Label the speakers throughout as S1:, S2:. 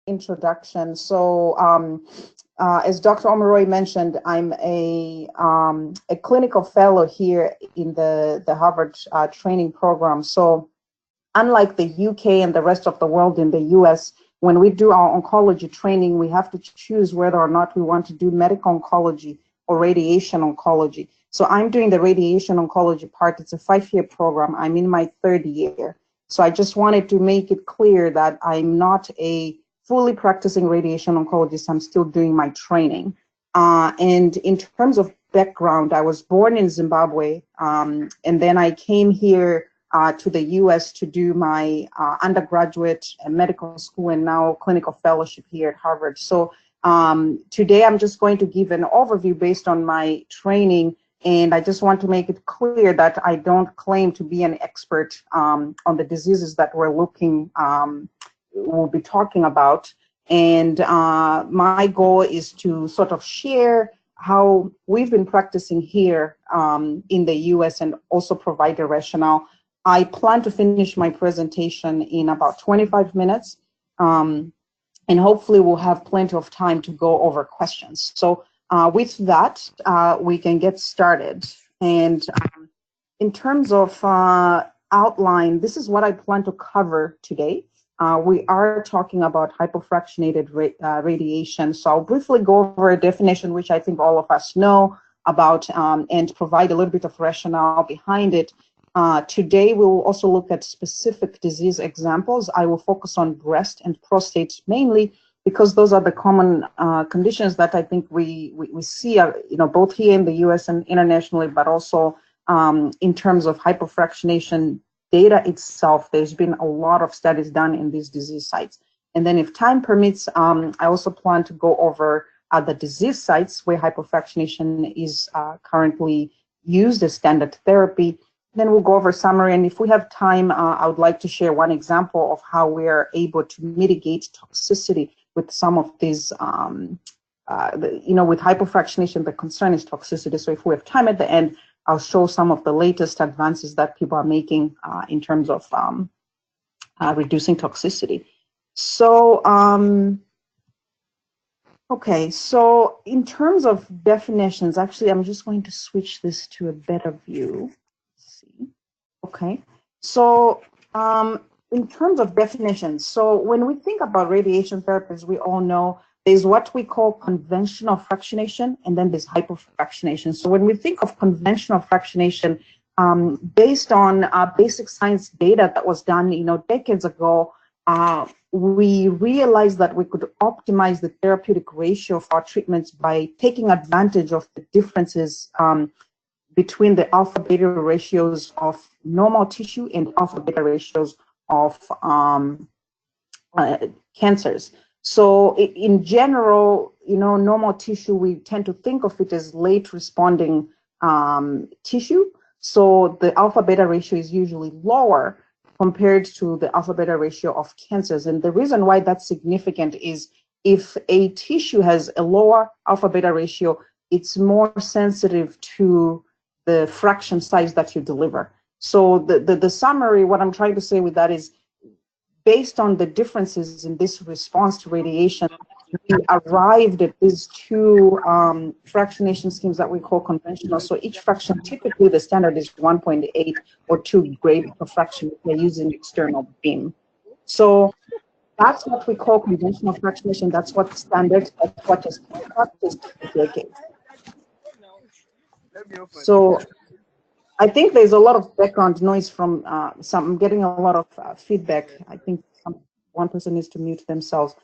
S1: introduction. So as Dr. Omeroy mentioned, I'm a clinical fellow here in the Harvard training program. So unlike the UK and the rest of the world, in the US, when we do our oncology training, we have to choose whether or not we want to do medical oncology or radiation oncology. So I'm doing the radiation oncology part. It's a 5-year program. I'm in my 3rd year. So I just wanted to make it clear that I'm not a fully practicing radiation oncologist. I'm still doing my training. And in terms of background, I was born in Zimbabwe, and then I came here to the US to do my undergraduate medical school and now clinical fellowship here at Harvard. So today I'm just going to give an overview based on my training, and I just want to make it clear that I don't claim to be an expert on the diseases that we'll be talking about. And my goal is to sort of share how we've been practicing here in the US and also provide a rationale. I plan to finish my presentation in about 25 minutes, and hopefully we'll have plenty of time to go over questions. So with that, we can get started. And in terms of outline, this is what I plan to cover today. We are talking about hypofractionated radiation. So I'll briefly go over a definition, which I think all of us know about, and provide a little bit of rationale behind it. Today, we will also look at specific disease examples. I will focus on breast and prostate mainly because those are the common conditions that I think we see, both here in the US and internationally, but also in terms of hypofractionation data itself. There's been a lot of studies done in these disease sites. And then if time permits, I also plan to go over the disease sites where hypofractionation is currently used as standard therapy. Then we'll go over summary, and if we have time, I would like to share one example of how we are able to mitigate toxicity with some of these, with hypofractionation, the concern is toxicity. So if we have time at the end, I'll show some of the latest advances that people are making in terms of reducing toxicity. So, okay, so in terms of definitions, actually, I'm just going to switch this to a better view. Okay, so in terms of definitions, so when we think about radiation therapies, we all know there's what we call conventional fractionation, and then there's hypofractionation. So when we think of conventional fractionation, based on basic science data that was done, decades ago, we realized that we could optimize the therapeutic ratio of our treatments by taking advantage of the differences between the alpha beta ratios of normal tissue and alpha beta ratios of cancers. So in general, normal tissue, we tend to think of it as late responding tissue. So the alpha beta ratio is usually lower compared to the alpha beta ratio of cancers. And the reason why that's significant is if a tissue has a lower alpha beta ratio, it's more sensitive to the fraction size that you deliver. So the summary, what I'm trying to say with that is, based on the differences in this response to radiation, we arrived at these two fractionation schemes that we call conventional. So each fraction, typically the standard is 1.8 or 2 gray per fraction if we're using external beam. So that's what we call conventional fractionation. That's what's standard. That's what is practiced for decades. So I think there's a lot of background noise from I'm getting a lot of feedback. I think one person needs to mute themselves.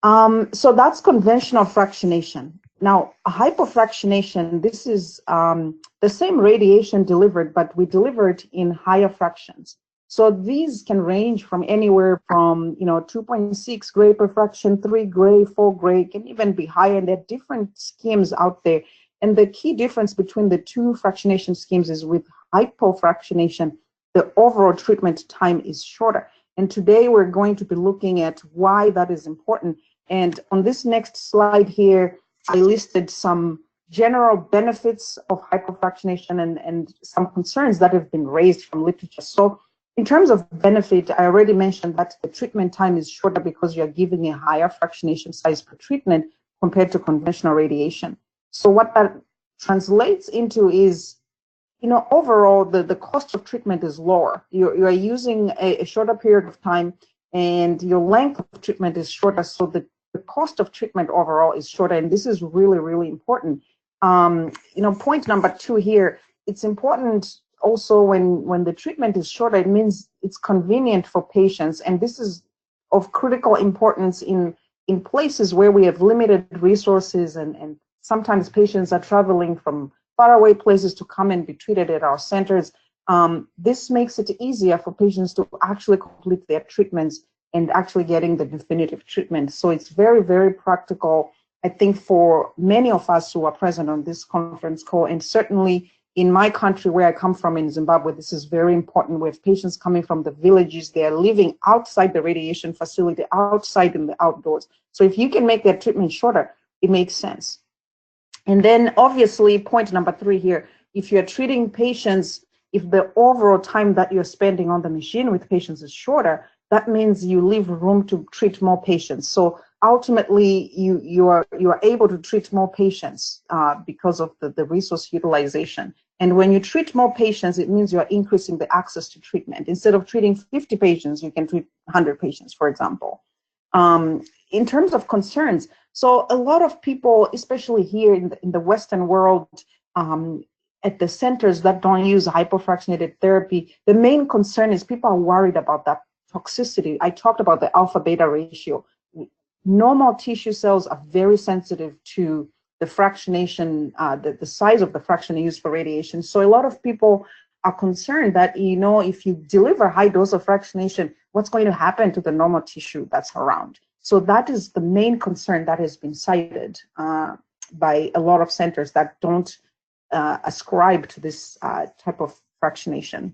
S1: So that's conventional fractionation. Now, hypofractionation, this is the same radiation delivered, but we deliver it in higher fractions. So these can range from anywhere from 2.6 gray per fraction, 3 gray, 4 gray, can even be higher, and there are different schemes out there. And the key difference between the two fractionation schemes is with hypofractionation, the overall treatment time is shorter. And today we're going to be looking at why that is important. And on this next slide here, I listed some general benefits of hypofractionation and some concerns that have been raised from literature. So In terms of benefit, I already mentioned that the treatment time is shorter because you're giving a higher fractionation size per treatment compared to conventional radiation. So what that translates into is, overall, the cost of treatment is lower. You're using a shorter period of time, and your length of treatment is shorter, so the cost of treatment overall is shorter, and this is really, really important. Point number 2 here, it's important also when the treatment is shorter, it means it's convenient for patients, and this is of critical importance in places where we have limited resources, and sometimes patients are traveling from faraway places to come and be treated at our centers. This makes it easier for patients to actually complete their treatments and actually getting the definitive treatment. So it's very, very practical, I think, for many of us who are present on this conference call, and certainly in my country where I come from in Zimbabwe, this is very important. We have patients coming from the villages. They are living outside the radiation facility, outside in the outdoors. So if you can make that treatment shorter, it makes sense. And then obviously, point number 3 here, if you're treating patients, if the overall time that you're spending on the machine with patients is shorter, that means you leave room to treat more patients. So ultimately, you are able to treat more patients because of the resource utilization. And when you treat more patients, it means you are increasing the access to treatment. Instead of treating 50 patients, you can treat 100 patients, for example. In terms of concerns, so a lot of people, especially here in the Western world, at the centers that don't use hypofractionated therapy, the main concern is people are worried about that toxicity. I talked about the alpha-beta ratio. Normal tissue cells are very sensitive to the fractionation, the size of the fraction used for radiation. So a lot of people are concerned that, if you deliver high dose of fractionation, what's going to happen to the normal tissue that's around? So that is the main concern that has been cited by a lot of centers that don't ascribe to this type of fractionation.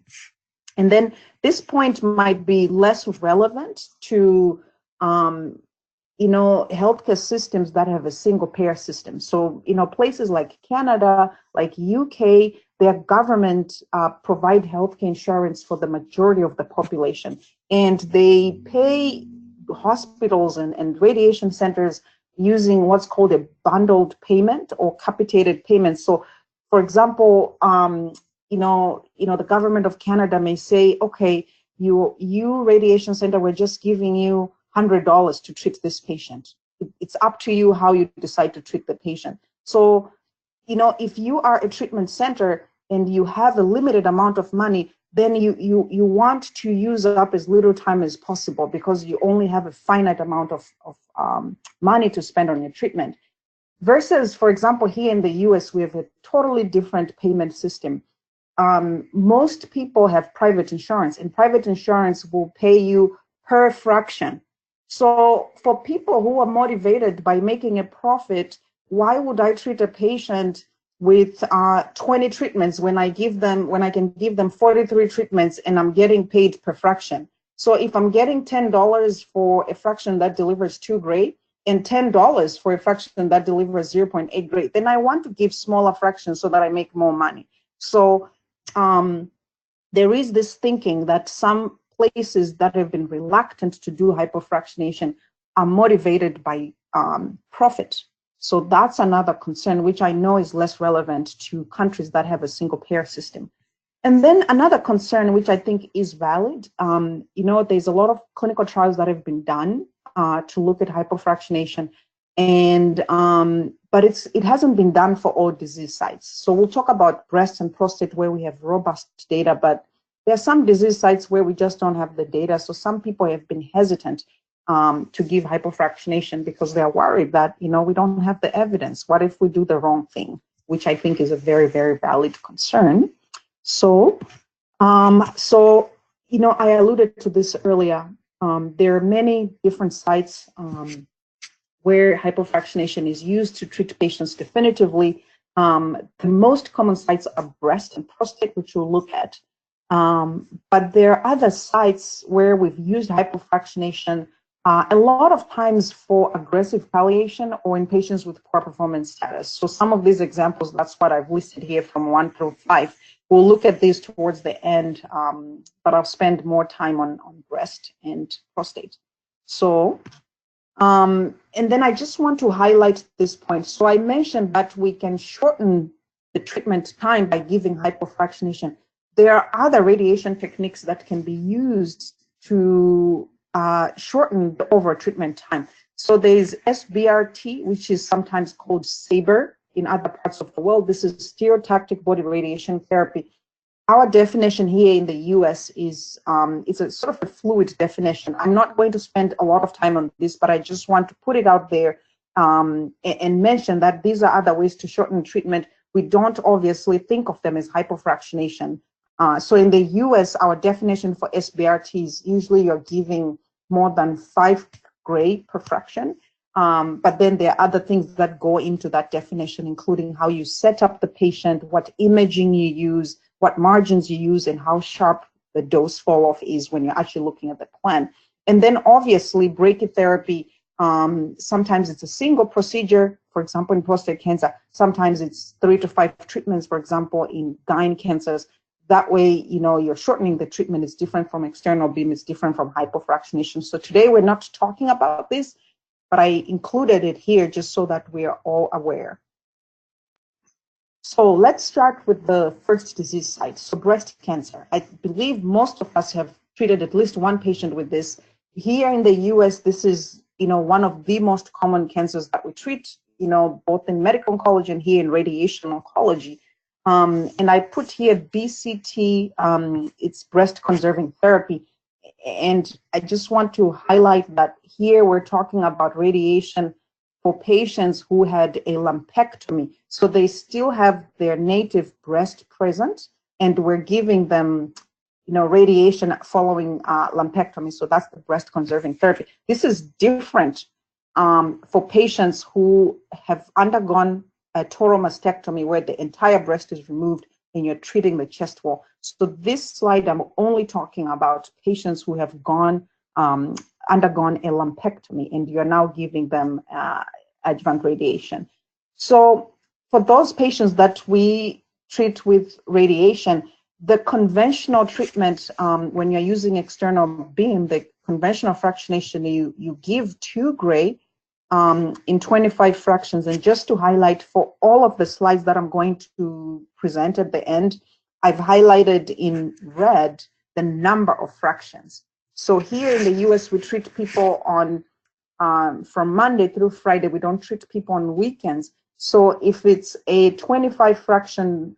S1: And then this point might be less relevant to healthcare systems that have a single payer system. So, places like Canada, like UK, their government provide healthcare insurance for the majority of the population. And they pay hospitals and radiation centers using what's called a bundled payment or capitated payment. So, for example, the government of Canada may say, okay, you radiation center, we're just giving you $100 to treat this patient. It's up to you how you decide to treat the patient. So, if you are a treatment center and you have a limited amount of money, then you want to use up as little time as possible because you only have a finite amount of money to spend on your treatment. Versus, for example, here in the US, we have a totally different payment system. Most people have private insurance, and private insurance will pay you per fraction. So for people who are motivated by making a profit, why would I treat a patient with 20 treatments when I can give them 43 treatments and I'm getting paid per fraction? So if I'm getting $10 for a fraction that delivers 2 gray and $10 for a fraction that delivers 0.8 gray, then I want to give smaller fractions so that I make more money. So there is this thinking that some places that have been reluctant to do hypofractionation are motivated by profit. So that's another concern, which I know is less relevant to countries that have a single payer system. And then another concern, which I think is valid, there's a lot of clinical trials that have been done to look at hypofractionation, and but it hasn't been done for all disease sites. So we'll talk about breast and prostate where we have robust data, but there are some disease sites where we just don't have the data. So some people have been hesitant to give hypofractionation because they're worried that, we don't have the evidence. What if we do the wrong thing? Which I think is a very, very valid concern. So, I alluded to this earlier. There are many different sites where hypofractionation is used to treat patients definitively. The most common sites are breast and prostate, which we'll look at. But there are other sites where we've used hypofractionation a lot of times for aggressive palliation or in patients with poor performance status. So some of these examples, that's what I've listed here from 1 through 5. We'll look at these towards the end, but I'll spend more time on breast and prostate. So, and then I just want to highlight this point. So I mentioned that we can shorten the treatment time by giving hypofractionation. There are other radiation techniques that can be used to shorten the overall treatment time. So there's SBRT, which is sometimes called SABR in other parts of the world. This is stereotactic body radiation therapy. Our definition here in the US is, it's a sort of a fluid definition. I'm not going to spend a lot of time on this, but I just want to put it out there and mention that these are other ways to shorten treatment. We don't obviously think of them as hypofractionation. So in the US, our definition for SBRT is usually you're giving more than 5 gray per fraction. But then there are other things that go into that definition, including how you set up the patient, what imaging you use, what margins you use, and how sharp the dose fall off is when you're actually looking at the plan. And then obviously brachytherapy, sometimes it's a single procedure, for example, in prostate cancer. Sometimes it's 3 to 5 treatments, for example, in gyne cancers. That way, you know, you're shortening the treatment. It's different from external beam. It's different from hypofractionation. So today we're not talking about this, but I included it here just so that we are all aware. So let's start with the first disease site, so breast cancer. I believe most of us have treated at least one patient with this. Here in the US, this is, you know, one of the most common cancers that we treat, you know, both in medical oncology and here in radiation oncology. And I put here BCT, it's breast conserving therapy. And I just want to highlight that here we're talking about radiation for patients who had a lumpectomy. So they still have their native breast present, and we're giving them, you know, radiation following lumpectomy. So that's the breast conserving therapy. This is different for patients who have undergone a total mastectomy where the entire breast is removed and you're treating the chest wall. So this slide, I'm only talking about patients who have undergone a lumpectomy, and you're now giving them adjuvant radiation. So for those patients that we treat with radiation, the conventional treatment, when you're using external beam, the conventional fractionation, you give 2 gray in 25 fractions. And just to highlight, for all of the slides that I'm going to present at the end, I've highlighted in red the number of fractions. So here in the US, we treat people on from Monday through Friday. We don't treat people on weekends. So if it's a 25 fraction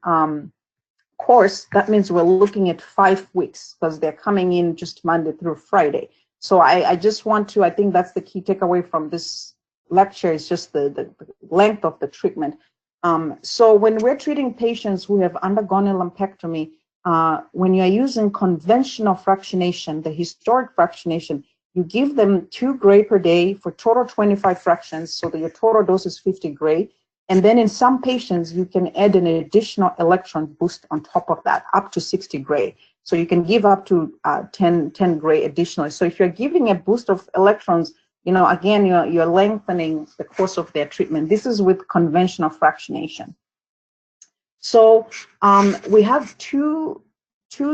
S1: course, that means we're looking at 5 weeks because they're coming in just Monday through Friday. So I just want to, I think that's the key takeaway from this lecture, is just the length of the treatment. So when we're treating patients who have undergone a lumpectomy, when you're using conventional fractionation, the historic fractionation, you give them 2 gray per day for total 25 fractions, so that your total dose is 50 gray. And then in some patients, you can add an additional electron boost on top of that, up to 60 gray. So you can give up to 10 gray additionally. So if you're giving a boost of electrons, you know, again, you're lengthening the course of their treatment. This is with conventional fractionation. So we have two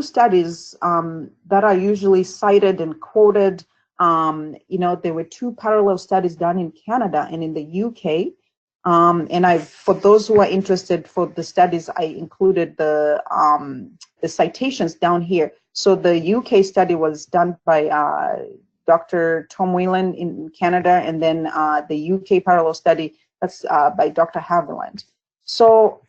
S1: studies that are usually cited and quoted. You know, there were 2 parallel studies done in Canada and in the UK. And for those who are interested for the studies, I included the citations down here. So the UK study was done by Dr. Tom Whelan in Canada, and then the UK parallel study, that's by Dr. Haviland. So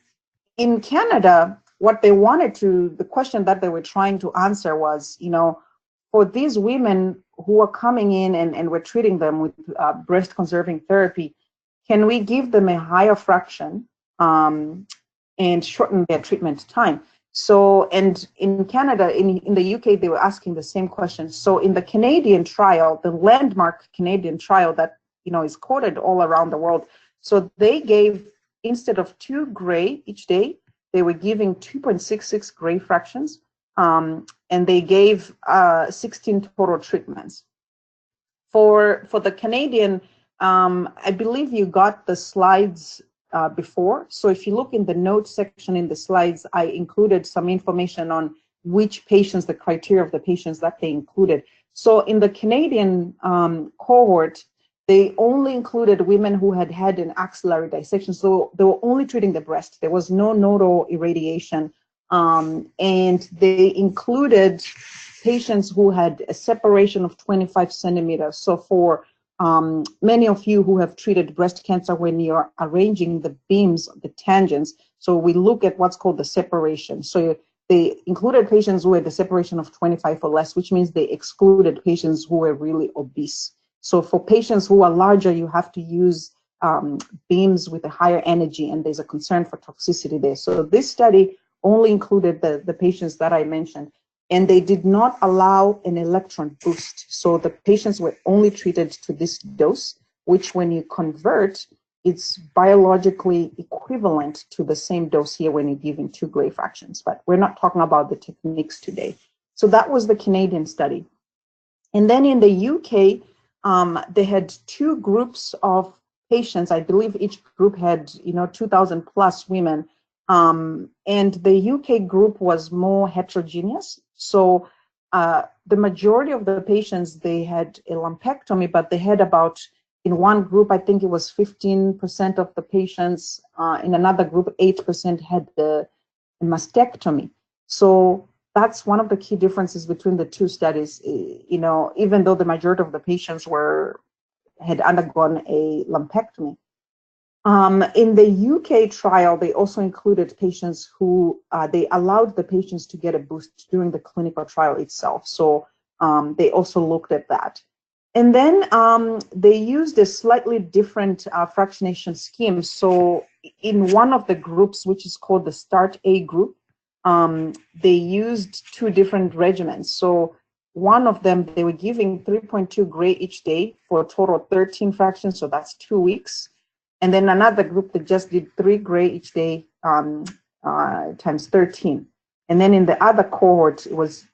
S1: in Canada, what they wanted to, the question that they were trying to answer was, you know, for these women who are coming in and we're treating them with breast conserving therapy, can we give them a higher fraction and shorten their treatment time? So, and in Canada, in the UK, they were asking the same question. So in the Canadian trial, the landmark Canadian trial that, you know, is quoted all around the world, so they gave, instead of 2 gray each day, they were giving 2.66 gray fractions, and they gave 16 total treatments. For the Canadian, I believe you got the slides before. So if you look in the notes section in the slides, I included some information on which patients, the criteria of the patients that they included. So in the Canadian cohort, they only included women who had had an axillary dissection. So they were only treating the breast. There was no nodal irradiation. And they included patients who had a separation of 25 centimeters. So for many of you who have treated breast cancer, when you're arranging the beams, the tangents, so we look at what's called the separation. So they included patients who had a separation of 25 or less, which means they excluded patients who were really obese. So for patients who are larger, you have to use beams with a higher energy, and there's a concern for toxicity there. So this study only included the patients that I mentioned, and they did not allow an electron boost. So the patients were only treated to this dose, which when you convert, it's biologically equivalent to the same dose here when you're giving 2 gray fractions, but we're not talking about the techniques today. So that was the Canadian study. And then in the UK, they had 2 groups of patients. I believe each group had, 2,000 plus women. And the UK group was more heterogeneous. So the majority of the patients, they had a lumpectomy, but they had about, in one group, I think it was 15% of the patients. In another group, 8% had the mastectomy. So that's one of the key differences between the 2 studies. Even though the majority of the patients had undergone a lumpectomy. In the UK trial, they also included patients who they allowed the patients to get a boost during the clinical trial itself. So they also looked at that. And then they used a slightly different fractionation scheme. So in one of the groups, which is called the Start A group, they used 2 different regimens. So one of them, they were giving 3.2 gray each day for a total of 13 fractions, so that's 2 weeks. And then another group that just did 3 gray each day times 13. And then in the other cohort, it was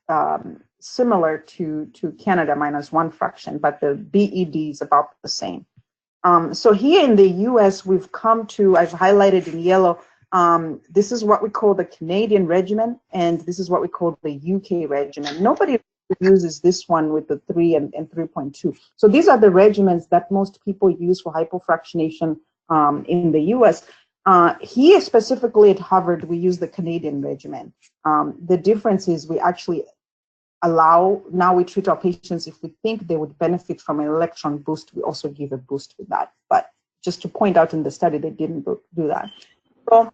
S1: similar to Canada, -1 fraction, but the BED is about the same. So here in the US, we've come to, I've highlighted in yellow, this is what we call the Canadian regimen, and this is what we call the UK regimen. Nobody uses this one with the 3 and 3.2. So these are the regimens that most people use for hypofractionation in the US. Here specifically at Harvard, we use the Canadian regimen. The difference is we actually now we treat our patients, if we think they would benefit from an electron boost, we also give a boost with that. But just to point out in the study, they didn't do that. So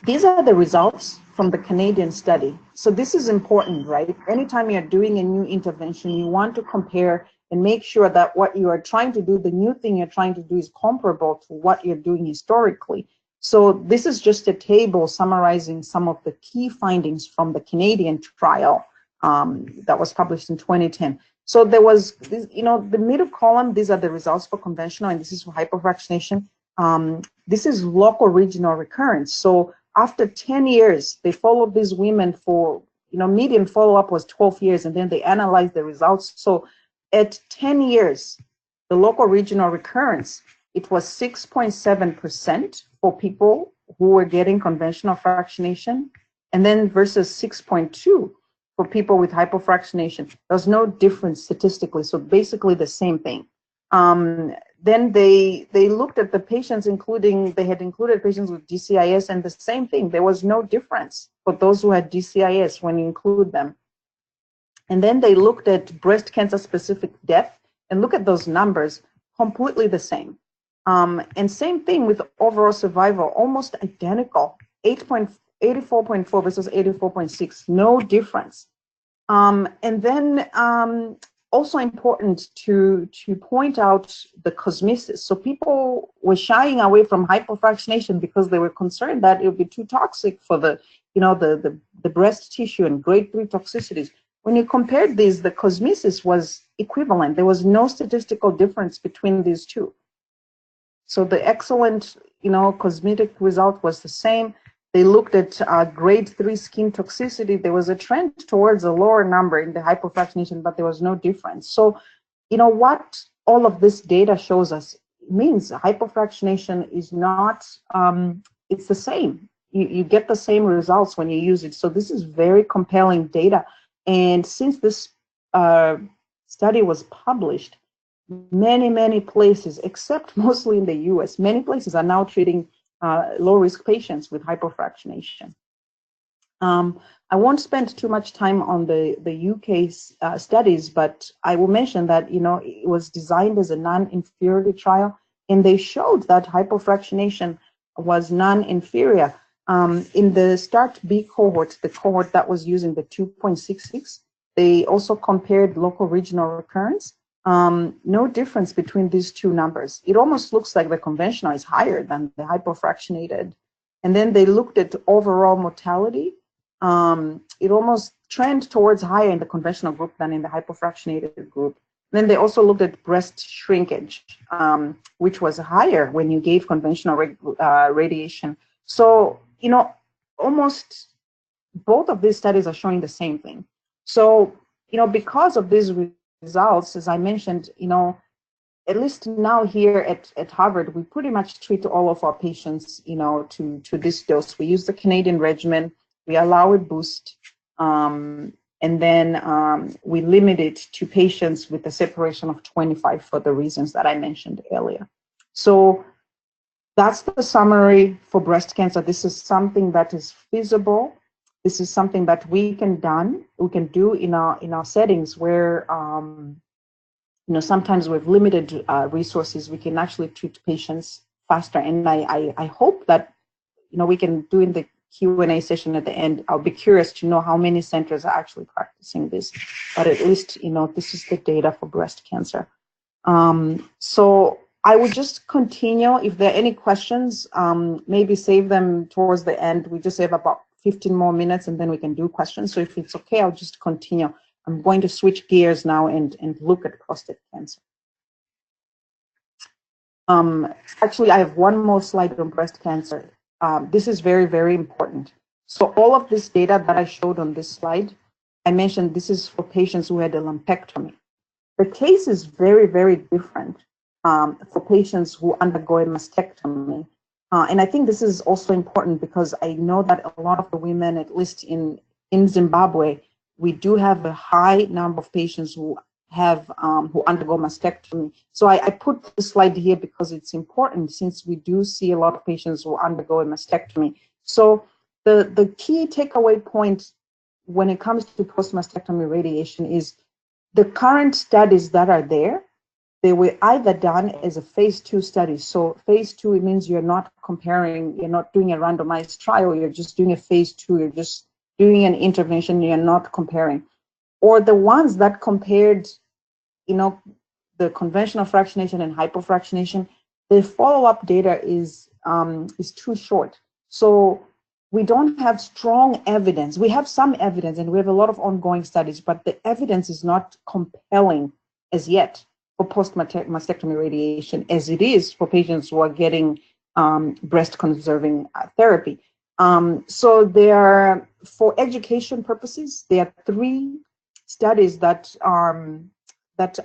S1: these are the results from the Canadian study. So this is important, right? Anytime you're doing a new intervention, you want to compare and make sure that what you are trying to do, the new thing you're trying to do, is comparable to what you're doing historically. So this is just a table summarizing some of the key findings from the Canadian trial that was published in 2010. So there was, the middle column, these are the results for conventional, and this is for hypofractionation. This is local regional recurrence. So after 10 years, they followed these women for, median follow-up was 12 years, and then they analyzed the results. So at 10 years, the local regional recurrence, it was 6.7% for people who were getting conventional fractionation, and then versus 6.2 for people with hypofractionation. There's no difference statistically, so basically the same thing. Then they looked at the patients, they had included patients with DCIS, and the same thing. There was no difference for those who had DCIS when you include them. And then they looked at breast cancer specific death, and look at those numbers, completely the same. And same thing with overall survival, almost identical, 84.4 versus 84.6, no difference. And then also important to point out the cosmesis. So people were shying away from hypofractionation because they were concerned that it would be too toxic for the breast tissue and grade 3 toxicities. When you compared these, the cosmesis was equivalent. There was no statistical difference between these two. So the excellent, cosmetic result was the same. They looked at grade 3 skin toxicity. There was a trend towards a lower number in the hypofractionation, but there was no difference. So you know, what all of this data shows us means hypofractionation is not, it's the same. You get the same results when you use it. So this is very compelling data. And since this study was published, many places, except mostly in the US, many places are now treating low-risk patients with hypofractionation. I won't spend too much time on the UK studies, but I will mention that, you know, it was designed as a non-inferiority trial, and they showed that hypofractionation was non-inferior. In the START B cohort, the cohort that was using the 2.66, they also compared local regional recurrence. No difference between these two numbers. It almost looks like the conventional is higher than the hypofractionated. And then they looked at overall mortality. It almost trend towards higher in the conventional group than in the hypofractionated group. Then they also looked at breast shrinkage, which was higher when you gave conventional radiation. So, you know, almost both of these studies are showing the same thing. So, you know, because of these results, as I mentioned, you know, at least now here at Harvard, we pretty much treat all of our patients, you know, to this dose. We use the Canadian regimen. We allow a boost, and then we limit it to patients with a separation of 25 for the reasons that I mentioned earlier. So that's the summary for breast cancer. This is something that is feasible. This is something that we can do in our settings where you know, sometimes with limited resources, we can actually treat patients faster. And I hope that, you know, we can do in the Q&A session at the end. I'll be curious to know how many centers are actually practicing this, but at least, you know, this is the data for breast cancer. So I would just continue. If there are any questions, maybe save them towards the end. We just have about 15 more minutes and then we can do questions. So if it's okay, I'll just continue. I'm going to switch gears now and look at prostate cancer. Actually, I have one more slide on breast cancer. This is very important. So all of this data that I showed on this slide, I mentioned this is for patients who had a lumpectomy. The case is very different for patients who undergo a mastectomy. And I think this is also important because I know that a lot of the women, at least in Zimbabwe, we do have a high number of patients who have who undergo mastectomy. So I put this slide here because it's important since we do see a lot of patients who undergo a mastectomy. So the key takeaway point when it comes to post-mastectomy radiation is the current studies that are there, they were either done as a phase 2 study. So phase 2, it means you're not comparing, you're not doing a randomized trial, you're just doing a phase 2, you're just doing an intervention, you're not comparing. Or the ones that compared, you know, the conventional fractionation and hypofractionation, the follow-up data is too short. So we don't have strong evidence. We have some evidence and we have a lot of ongoing studies, but the evidence is not compelling as yet for post-mastectomy radiation as it is for patients who are getting breast-conserving therapy. So there are, for education purposes, there are 3 studies that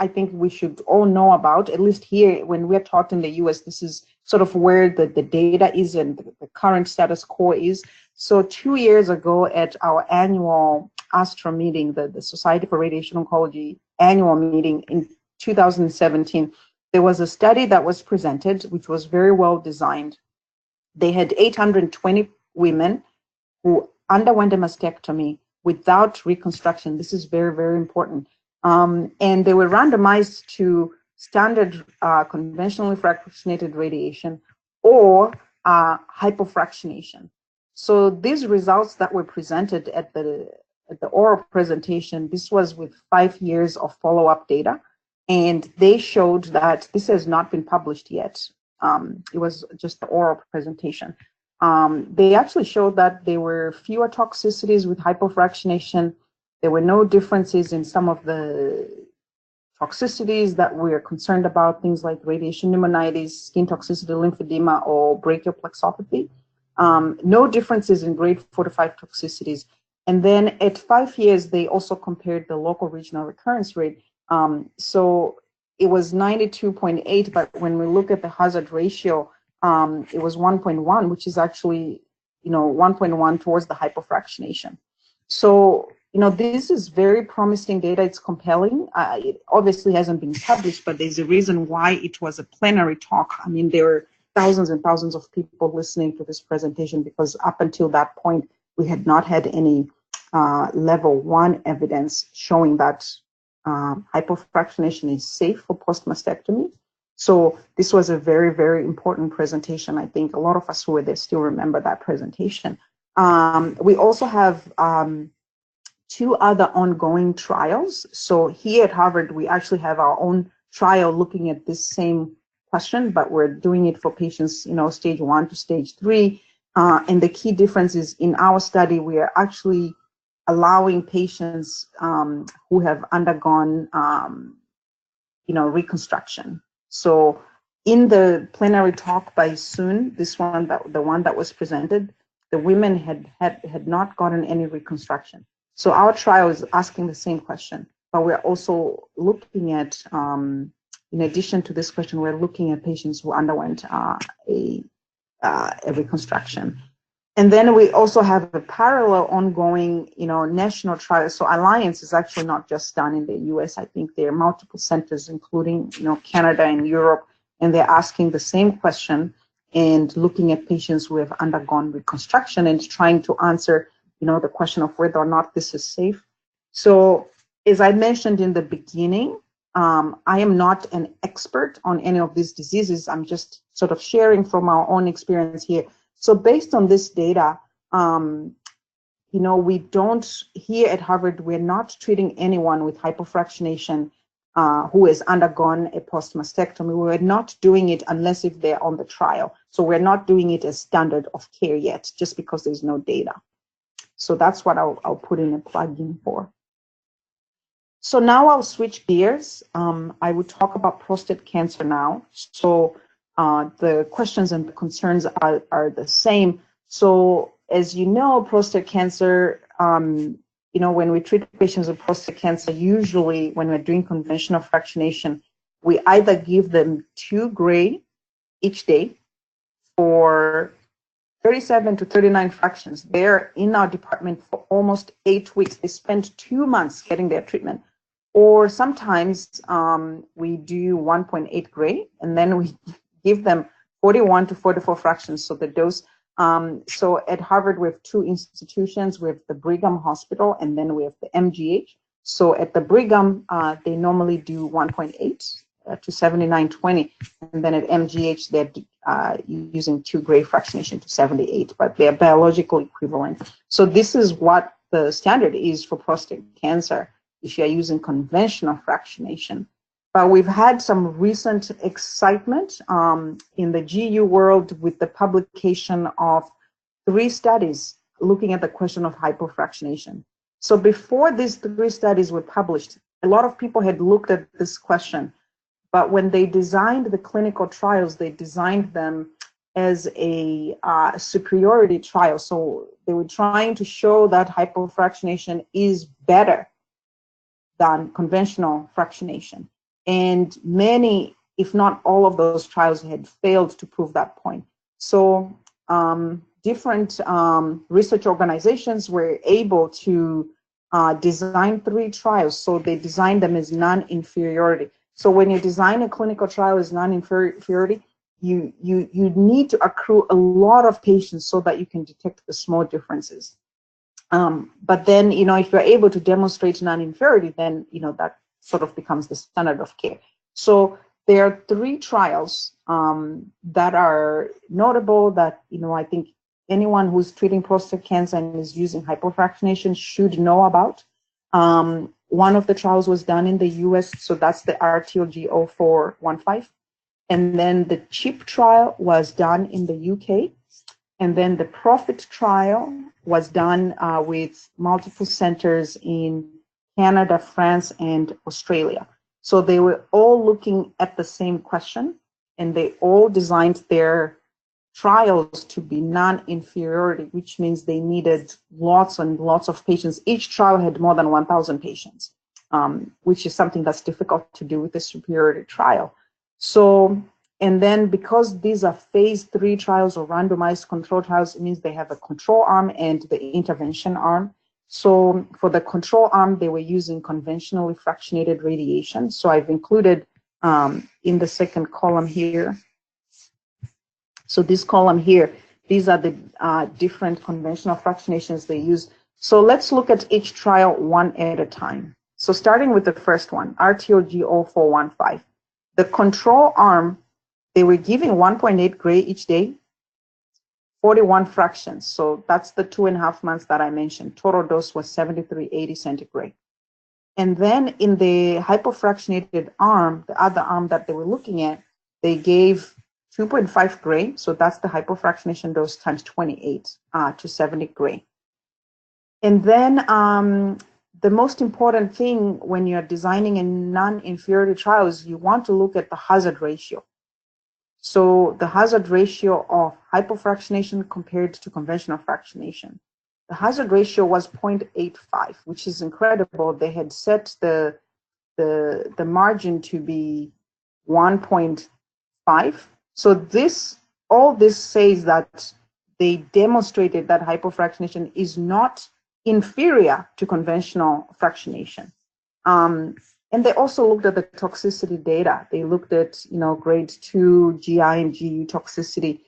S1: I think we should all know about. At least here, when we're taught in the US, this is sort of where the data is and the current status quo is. So 2 years ago at our annual ASTRA meeting, the Society for Radiation Oncology annual meeting in 2017, there was a study that was presented, which was very well designed. They had 820 women who underwent a mastectomy without reconstruction. This is very important. And they were randomized to standard conventionally fractionated radiation or hypofractionation. So these results that were presented at the oral presentation, this was with 5 years of follow-up data, and they showed that this has not been published yet. It was just the oral presentation. They actually showed that there were fewer toxicities with hypofractionation. There were no differences in some of the toxicities that we're concerned about, things like radiation pneumonitis, skin toxicity, lymphedema, or brachial plexopathy. No differences in grade 4 to 5 toxicities. And then at 5 years, they also compared the local regional recurrence rate. So it was 92.8, but when we look at the hazard ratio, it was 1.1, which is actually, 1.1 towards the hypofractionation. So, this is very promising data. It's compelling. It obviously hasn't been published, but there's a reason why it was a plenary talk. I mean, there were thousands and thousands of people listening to this presentation because up until that point, we had not had any level 1 evidence showing that hypofractionation is safe for post-mastectomy. So this was a very, very important presentation. I think a lot of us who were there still remember that presentation. We also have 2 other ongoing trials. So here at Harvard, we actually have our own trial looking at this same question, but we're doing it for patients, stage 1 to stage 3. And the key difference is in our study, we are actually allowing patients who have undergone, reconstruction. So in the plenary talk by Soon, the one that was presented, the women had not gotten any reconstruction. So our trial is asking the same question, but we're also looking at, in addition to this question, we're looking at patients who underwent a reconstruction. And then we also have a parallel ongoing, national trial. So Alliance is actually not just done in the US. I think there are multiple centers, including, Canada and Europe, and they're asking the same question and looking at patients who have undergone reconstruction and trying to answer, the question of whether or not this is safe. So as I mentioned in the beginning, I am not an expert on any of these diseases. I'm just sort of sharing from our own experience here. So based on this data, we don't, here at Harvard, we're not treating anyone with hypofractionation who has undergone a post-mastectomy. We're not doing it unless if they're on the trial. So we're not doing it as standard of care yet, just because there's no data. So that's what I'll put in a plug-in for. So now I'll switch gears. I will talk about prostate cancer now. So the questions and the concerns are the same. So as you know, prostate cancer, when we treat patients with prostate cancer, usually when we're doing conventional fractionation, we either give them 2 gray each day for 37 to 39 fractions. They're in our department for almost 8 weeks. They spend 2 months getting their treatment. Or sometimes we do 1.8 gray, and then we give them 41 to 44 fractions. So the dose, so at Harvard, we have 2 institutions. We have the Brigham Hospital, and then we have the MGH. So at the Brigham, they normally do 1.8 to 7920, and then at MGH, they're using 2 gray fractionation to 78, but they're biological equivalent. So this is what the standard is for prostate cancer if you're using conventional fractionation. But we've had some recent excitement in the GU world with the publication of 3 studies looking at the question of hypofractionation. So before these 3 studies were published, a lot of people had looked at this question, but when they designed the clinical trials, they designed them as a superiority trial. So they were trying to show that hypofractionation is better than conventional fractionation. And many, if not all of those trials had failed to prove that point. So different research organizations were able to design 3 trials. So they designed them as non-inferiority. So when you design a clinical trial as non-inferiority, you need to accrue a lot of patients so that you can detect the small differences. But then, if you're able to demonstrate non-inferiority, then, that sort of becomes the standard of care. So there are 3 trials that are notable that, I think anyone who's treating prostate cancer and is using hypofractionation should know about. One of the trials was done in the US, so that's the RTOG 0415. And then the CHIP trial was done in the UK. And then the PROPHET trial was done with multiple centers in Canada, France, and Australia. So they were all looking at the same question, and they all designed their trials to be non-inferiority, which means they needed lots and lots of patients. Each trial had more than 1,000 patients. which is something that's difficult to do with a superiority trial. So, and then because these are phase 3 trials or randomized control trials, it means they have a control arm and the intervention arm. So for the control arm, they were using conventionally fractionated radiation. So I've included in the second column here. So this column here, these are the different conventional fractionations they use. So let's look at each trial one at a time. So starting with the first one, RTOG0415. The control arm, they were giving 1.8 gray each day, 41 fractions. So that's the 2.5 months that I mentioned. Total dose was 7380 centigrade. And then in the hypofractionated arm, the other arm that they were looking at, they gave 2.5 gray. So that's the hypofractionation dose times 28 to 70 gray. And then the most important thing when you're designing a non-inferiority trial is you want to look at the hazard ratio. So the hazard ratio of hypofractionation compared to conventional fractionation. The hazard ratio was 0.85, which is incredible. They had set the margin to be 1.5. So all this says that they demonstrated that hypofractionation is not inferior to conventional fractionation. And they also looked at the toxicity data. They looked at, grade 2 GI and GU toxicity.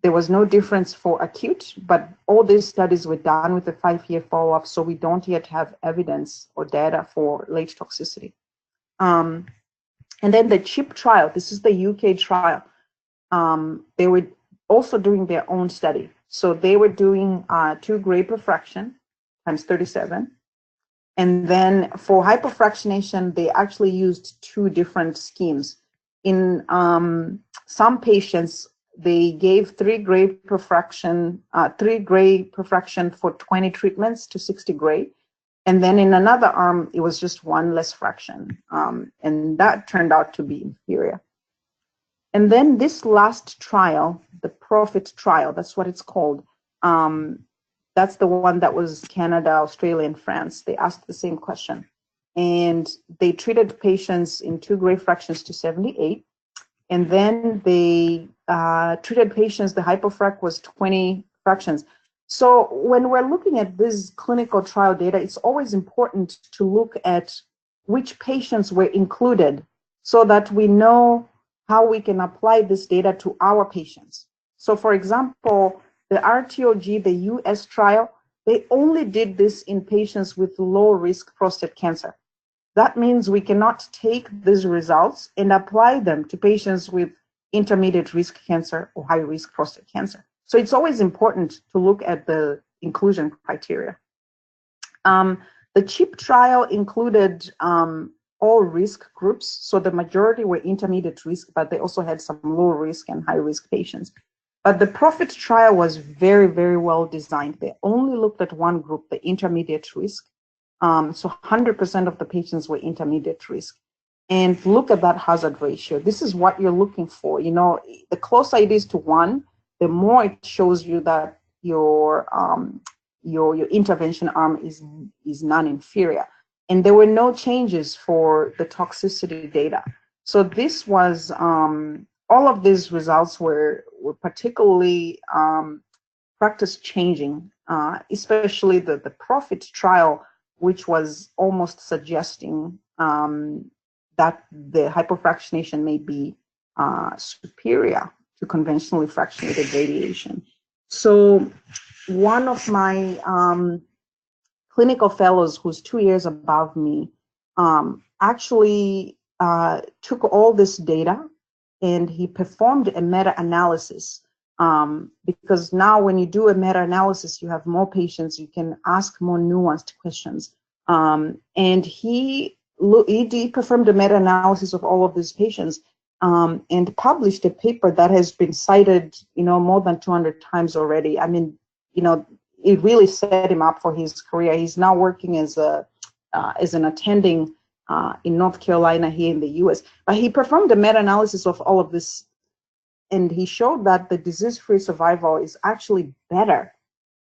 S1: There was no difference for acute, but all these studies were done with a 5-year follow-up, so we don't yet have evidence or data for late toxicity. And then the CHIP trial, this is the UK trial. They were also doing their own study. So they were doing 2 gray per fraction times 37. And then for hypofractionation, they actually used 2 different schemes. In some patients, they gave 3 gray per fraction, 3 gray per fraction for 20 treatments to 60 gray. And then in another arm, it was just 1 less fraction. And that turned out to be inferior. And then this last trial, the PROPHET trial, that's what it's called. That's the one that was Canada, Australia, and France. They asked the same question. And they treated patients in 2 gray fractions to 78. And then they treated patients, the hypofrac was 20 fractions. So when we're looking at this clinical trial data, it's always important to look at which patients were included so that we know how we can apply this data to our patients. So for example, the RTOG, the US trial, they only did this in patients with low risk prostate cancer. That means we cannot take these results and apply them to patients with intermediate risk cancer or high risk prostate cancer. So it's always important to look at the inclusion criteria. The CHIP trial included all risk groups. So the majority were intermediate risk, but they also had some low risk and high risk patients. But the PROPHET trial was very, very well designed. They only looked at one group, the intermediate risk. So 100% of the patients were intermediate risk. And look at that hazard ratio. This is what you're looking for. The closer it is to 1, the more it shows you that your intervention arm is non-inferior. And there were no changes for the toxicity data. So this was, all of these results were particularly practice changing, especially the PROPHET trial, which was almost suggesting that the hypofractionation may be superior to conventionally fractionated radiation. So one of my clinical fellows who's 2 years above me actually took all this data and he performed a meta-analysis because now when you do a meta-analysis, you have more patients, you can ask more nuanced questions. And he performed a meta-analysis of all of these patients and published a paper that has been cited, more than 200 times already. I mean, it really set him up for his career. He's now working as an attending in North Carolina here in the US. But he performed a meta-analysis of all of this, and he showed that the disease-free survival is actually better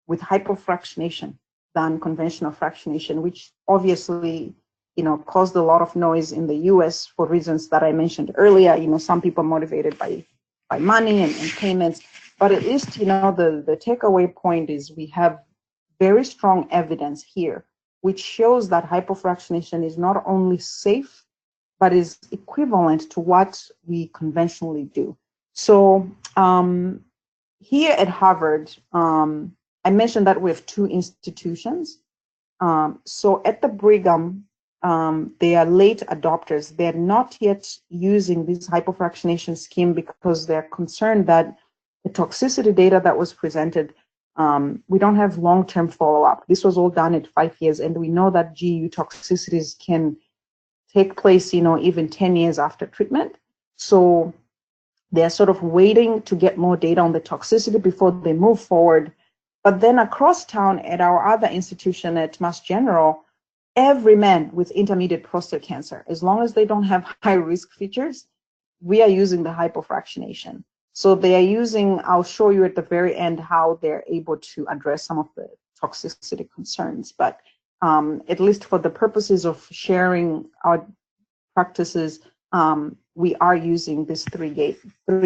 S1: with hypofractionation than conventional fractionation, which obviously, caused a lot of noise in the US for reasons that I mentioned earlier. Some people motivated by money and payments, but at least, the takeaway point is we have very strong evidence here, which shows that hypofractionation is not only safe, but is equivalent to what we conventionally do. So here at Harvard, I mentioned that we have 2 institutions. So at the Brigham, they are late adopters. They're not yet using this hypofractionation scheme because they're concerned that the toxicity data that was presented, we don't have long-term follow-up. This was all done at 5 years, and we know that GU toxicities can take place, even 10 years after treatment. So they're sort of waiting to get more data on the toxicity before they move forward. But then across town at our other institution at Mass General, every man with intermediate prostate cancer, as long as they don't have high risk features, we are using the hypofractionation. So they are using, I'll show you at the very end how they're able to address some of the toxicity concerns. But at least for the purposes of sharing our practices, we are using this 3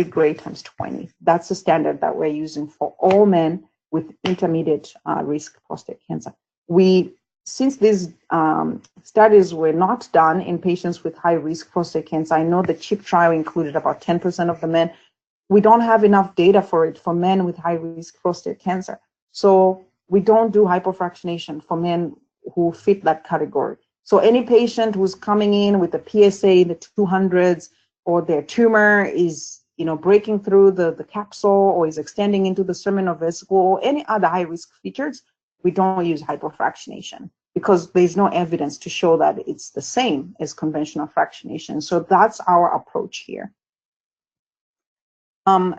S1: gray times 20. That's the standard that we're using for all men with intermediate risk prostate cancer. Since these studies were not done in patients with high risk prostate cancer, I know the CHIP trial included about 10% of the men. We don't have enough data for it for men with high risk prostate cancer. So we don't do hypofractionation for men who fit that category. So any patient who's coming in with a PSA in the 200s, or their tumor is breaking through the capsule or is extending into the seminal vesicle or any other high risk features, we don't use hypofractionation because there's no evidence to show that it's the same as conventional fractionation. So that's our approach here.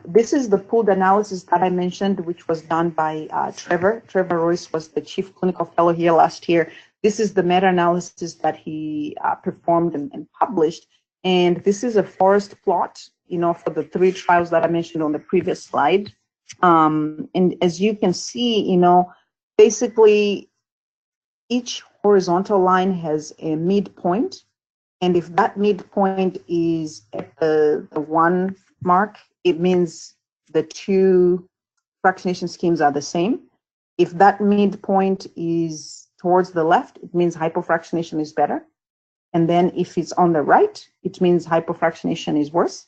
S1: This is the pooled analysis that I mentioned, which was done by Trevor. Trevor Royce was the chief clinical fellow here last year. This is the meta-analysis that he performed and published. And this is a forest plot, for the 3 trials that I mentioned on the previous slide. And as you can see, basically each horizontal line has a midpoint. And if that midpoint is at the 1 mark, it means the 2 fractionation schemes are the same. If that midpoint is towards the left, it means hypofractionation is better. And then if it's on the right, it means hypofractionation is worse.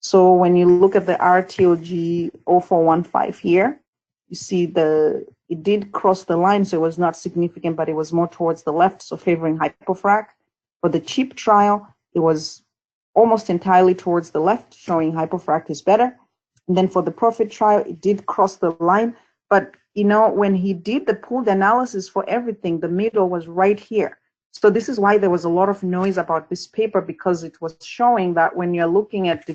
S1: So when you look at the RTOG 0415 here, you see it did cross the line, so it was not significant, but it was more towards the left, so favoring hypofrac. For the CHIP trial, it was almost entirely towards the left, showing hypofrac is better. And then for the PROPHET trial, it did cross the line. But, when he did the pooled analysis for everything, the middle was right here. So this is why there was a lot of noise about this paper, because it was showing that when you're looking at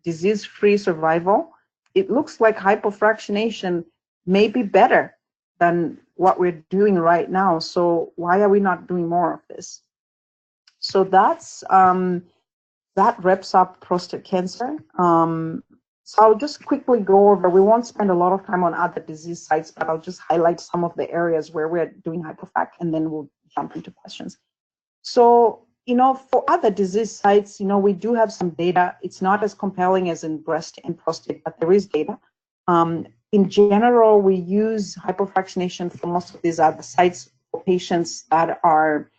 S1: disease-free survival, it looks like hypofractionation may be better than what we're doing right now. So why are we not doing more of this? So that's that wraps up prostate cancer. So I'll just quickly go over, we won't spend a lot of time on other disease sites, but I'll just highlight some of the areas where we're doing hypofrac, and then we'll jump into questions. So, for other disease sites, we do have some data. It's not as compelling as in breast and prostate, but there is data. In general, we use hypofractionation for most of these other sites for patients that are,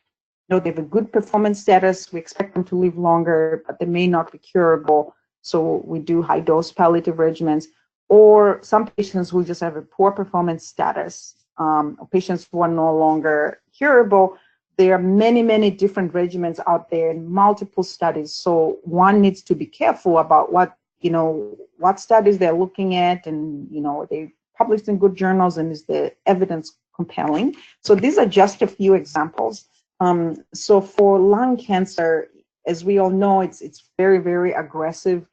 S1: they have a good performance status. We expect them to live longer, but they may not be curable. So we do high dose palliative regimens, or some patients who just have a poor performance status, or patients who are no longer curable. There are many, many different regimens out there in multiple studies. So one needs to be careful about what studies they're looking at, and, they published in good journals, and is the evidence compelling. So these are just a few examples. So for lung cancer, as we all know, it's very, very aggressive.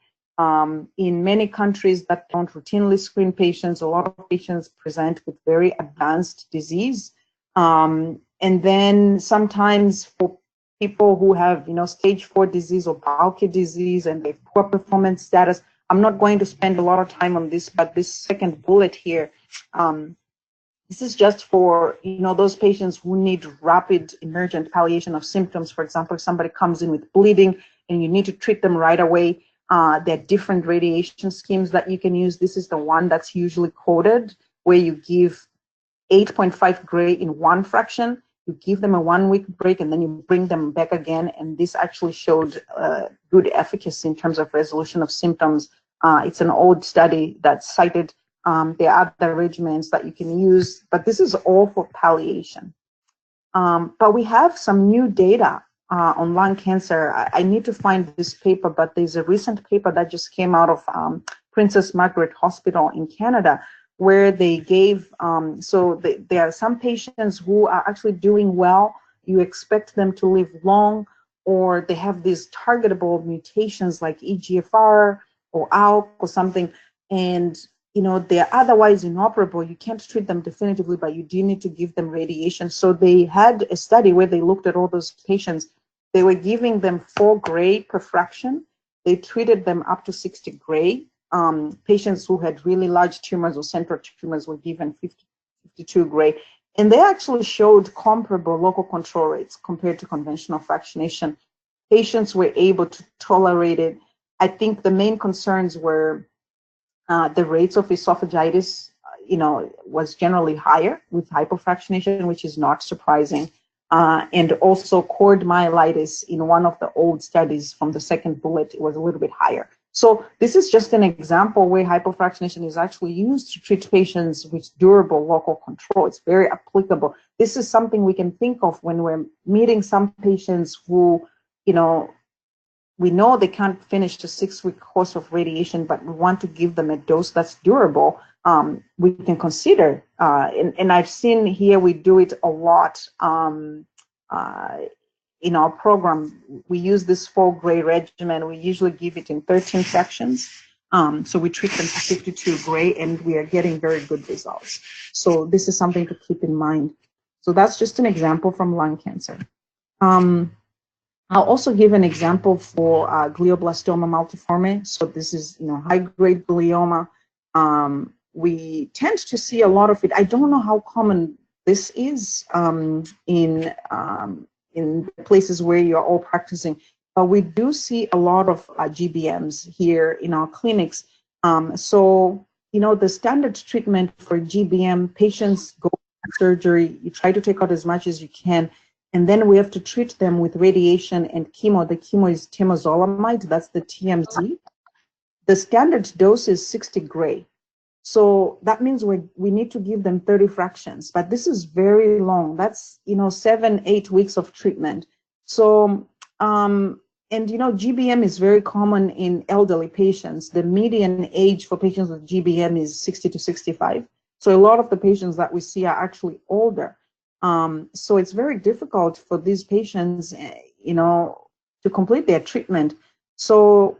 S1: In many countries that don't routinely screen patients, a lot of patients present with very advanced disease. And then sometimes for people who have, stage 4 disease or bulky disease and they have poor performance status, I'm not going to spend a lot of time on this, but this second bullet here This is just for, those patients who need rapid emergent palliation of symptoms. For example, if somebody comes in with bleeding and you need to treat them right away, there are different radiation schemes that you can use. This is the one that's usually coded, where you give 8.5 gray in one fraction, you give them a 1 week break, and then you bring them back again. And this actually showed good efficacy in terms of resolution of symptoms. It's an old study that's cited. There are other regimens that you can use, but this is all for palliation. But we have some new data on lung cancer. I need to find this paper, but there's a recent paper that just came out of Princess Margaret Hospital in Canada, where they gave, there are some patients who are actually doing well. You expect them to live long, or they have these targetable mutations like EGFR or ALK or something, and they're otherwise inoperable. You can't treat them definitively, but you do need to give them radiation. So they had a study where they looked at all those patients. They were giving them 4 gray per fraction. They treated them up to 60 gray. Patients who had really large tumors or central tumors were given 52 gray. And they actually showed comparable local control rates compared to conventional fractionation. Patients were able to tolerate it. I think the main concerns were the rates of esophagitis, was generally higher with hypofractionation, which is not surprising. And also cord myelitis in one of the old studies from the second bullet, it was a little bit higher. So this is just an example where hypofractionation is actually used to treat patients with durable local control. It's very applicable. This is something we can think of when we're meeting some patients who, we know they can't finish the 6-week course of radiation, but we want to give them a dose that's durable. We can consider, and I've seen here we do it a lot in our program. We use this 4 gray regimen. We usually give it in 13 fractions. So we treat them to 52 gray, and we are getting very good results. So this is something to keep in mind. So that's just an example from lung cancer. I'll also give an example for glioblastoma multiforme. So this is, high-grade glioma. We tend to see a lot of it. I don't know how common this is in places where you're all practicing, but we do see a lot of GBMs here in our clinics. So, the standard treatment for GBM, patients go to surgery, you try to take out as much as you can, and then we have to treat them with radiation and chemo. The chemo is temozolomide, that's the TMZ. The standard dose is 60 gray. So that means we need to give them 30 fractions, but this is very long. That's, 7-8 weeks of treatment. So, GBM is very common in elderly patients. The median age for patients with GBM is 60 to 65. So a lot of the patients that we see are actually older. So it's very difficult for these patients, to complete their treatment. So,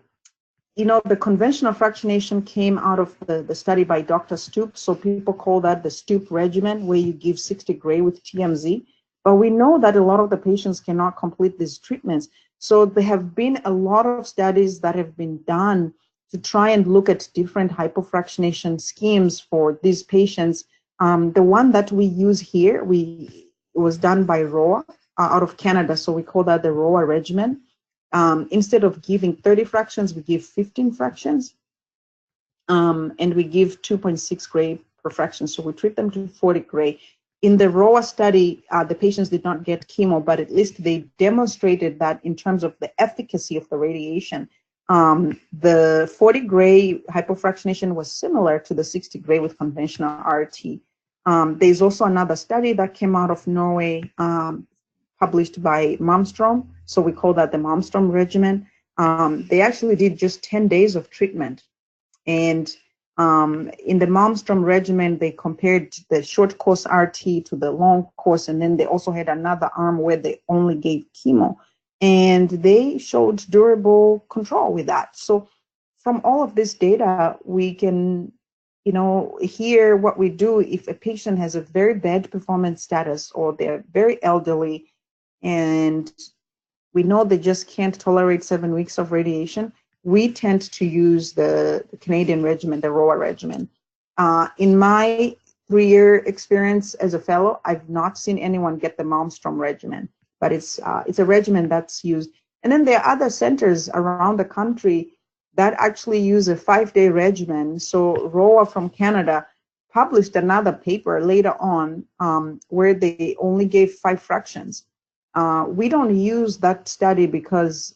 S1: the conventional fractionation came out of the study by Dr. Stoop. So people call that the Stoop regimen, where you give 60 gray with TMZ. But we know that a lot of the patients cannot complete these treatments. So there have been a lot of studies that have been done to try and look at different hypofractionation schemes for these patients. The one that we use here, it was done by ROA out of Canada. So we call that the ROA regimen. Instead of giving 30 fractions, we give 15 fractions, and we give 2.6 gray per fraction. So we treat them to 40 gray. In the ROA study, the patients did not get chemo, but at least they demonstrated that in terms of the efficacy of the radiation, the 40 gray hypofractionation was similar to the 60 gray with conventional RT. There's also another study that came out of Norway, published by Malmstrom. So we call that the Malmstrom regimen. They actually did just 10 days of treatment. And in the Malmstrom regimen, they compared the short course RT to the long course. And then they also had another arm where they only gave chemo. And they showed durable control with that. So from all of this data, we can, hear what we do if a patient has a very bad performance status or they're very elderly, and we know they just can't tolerate 7 weeks of radiation, we tend to use the Canadian regimen, the ROA regimen. In my 3-year experience as a fellow, I've not seen anyone get the Malmstrom regimen, but it's a regimen that's used. And then there are other centers around the country that actually use a 5-day regimen. So ROA from Canada published another paper later on where they only gave 5 fractions. We don't use that study because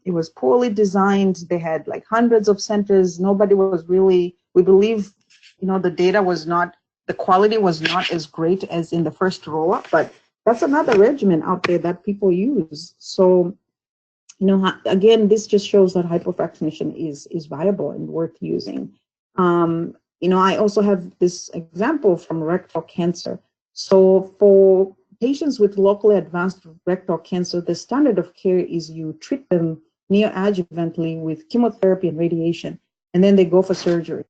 S1: it was poorly designed. They had like hundreds of centers. Nobody was really, we believe, the data was not, the quality was not as great as in the first ROA, but that's another regimen out there that people use. So, again, this just shows that hypofractionation is viable and worth using. I also have this example from rectal cancer. So for patients with locally advanced rectal cancer, the standard of care is you treat them neoadjuvantly with chemotherapy and radiation, and then they go for surgery.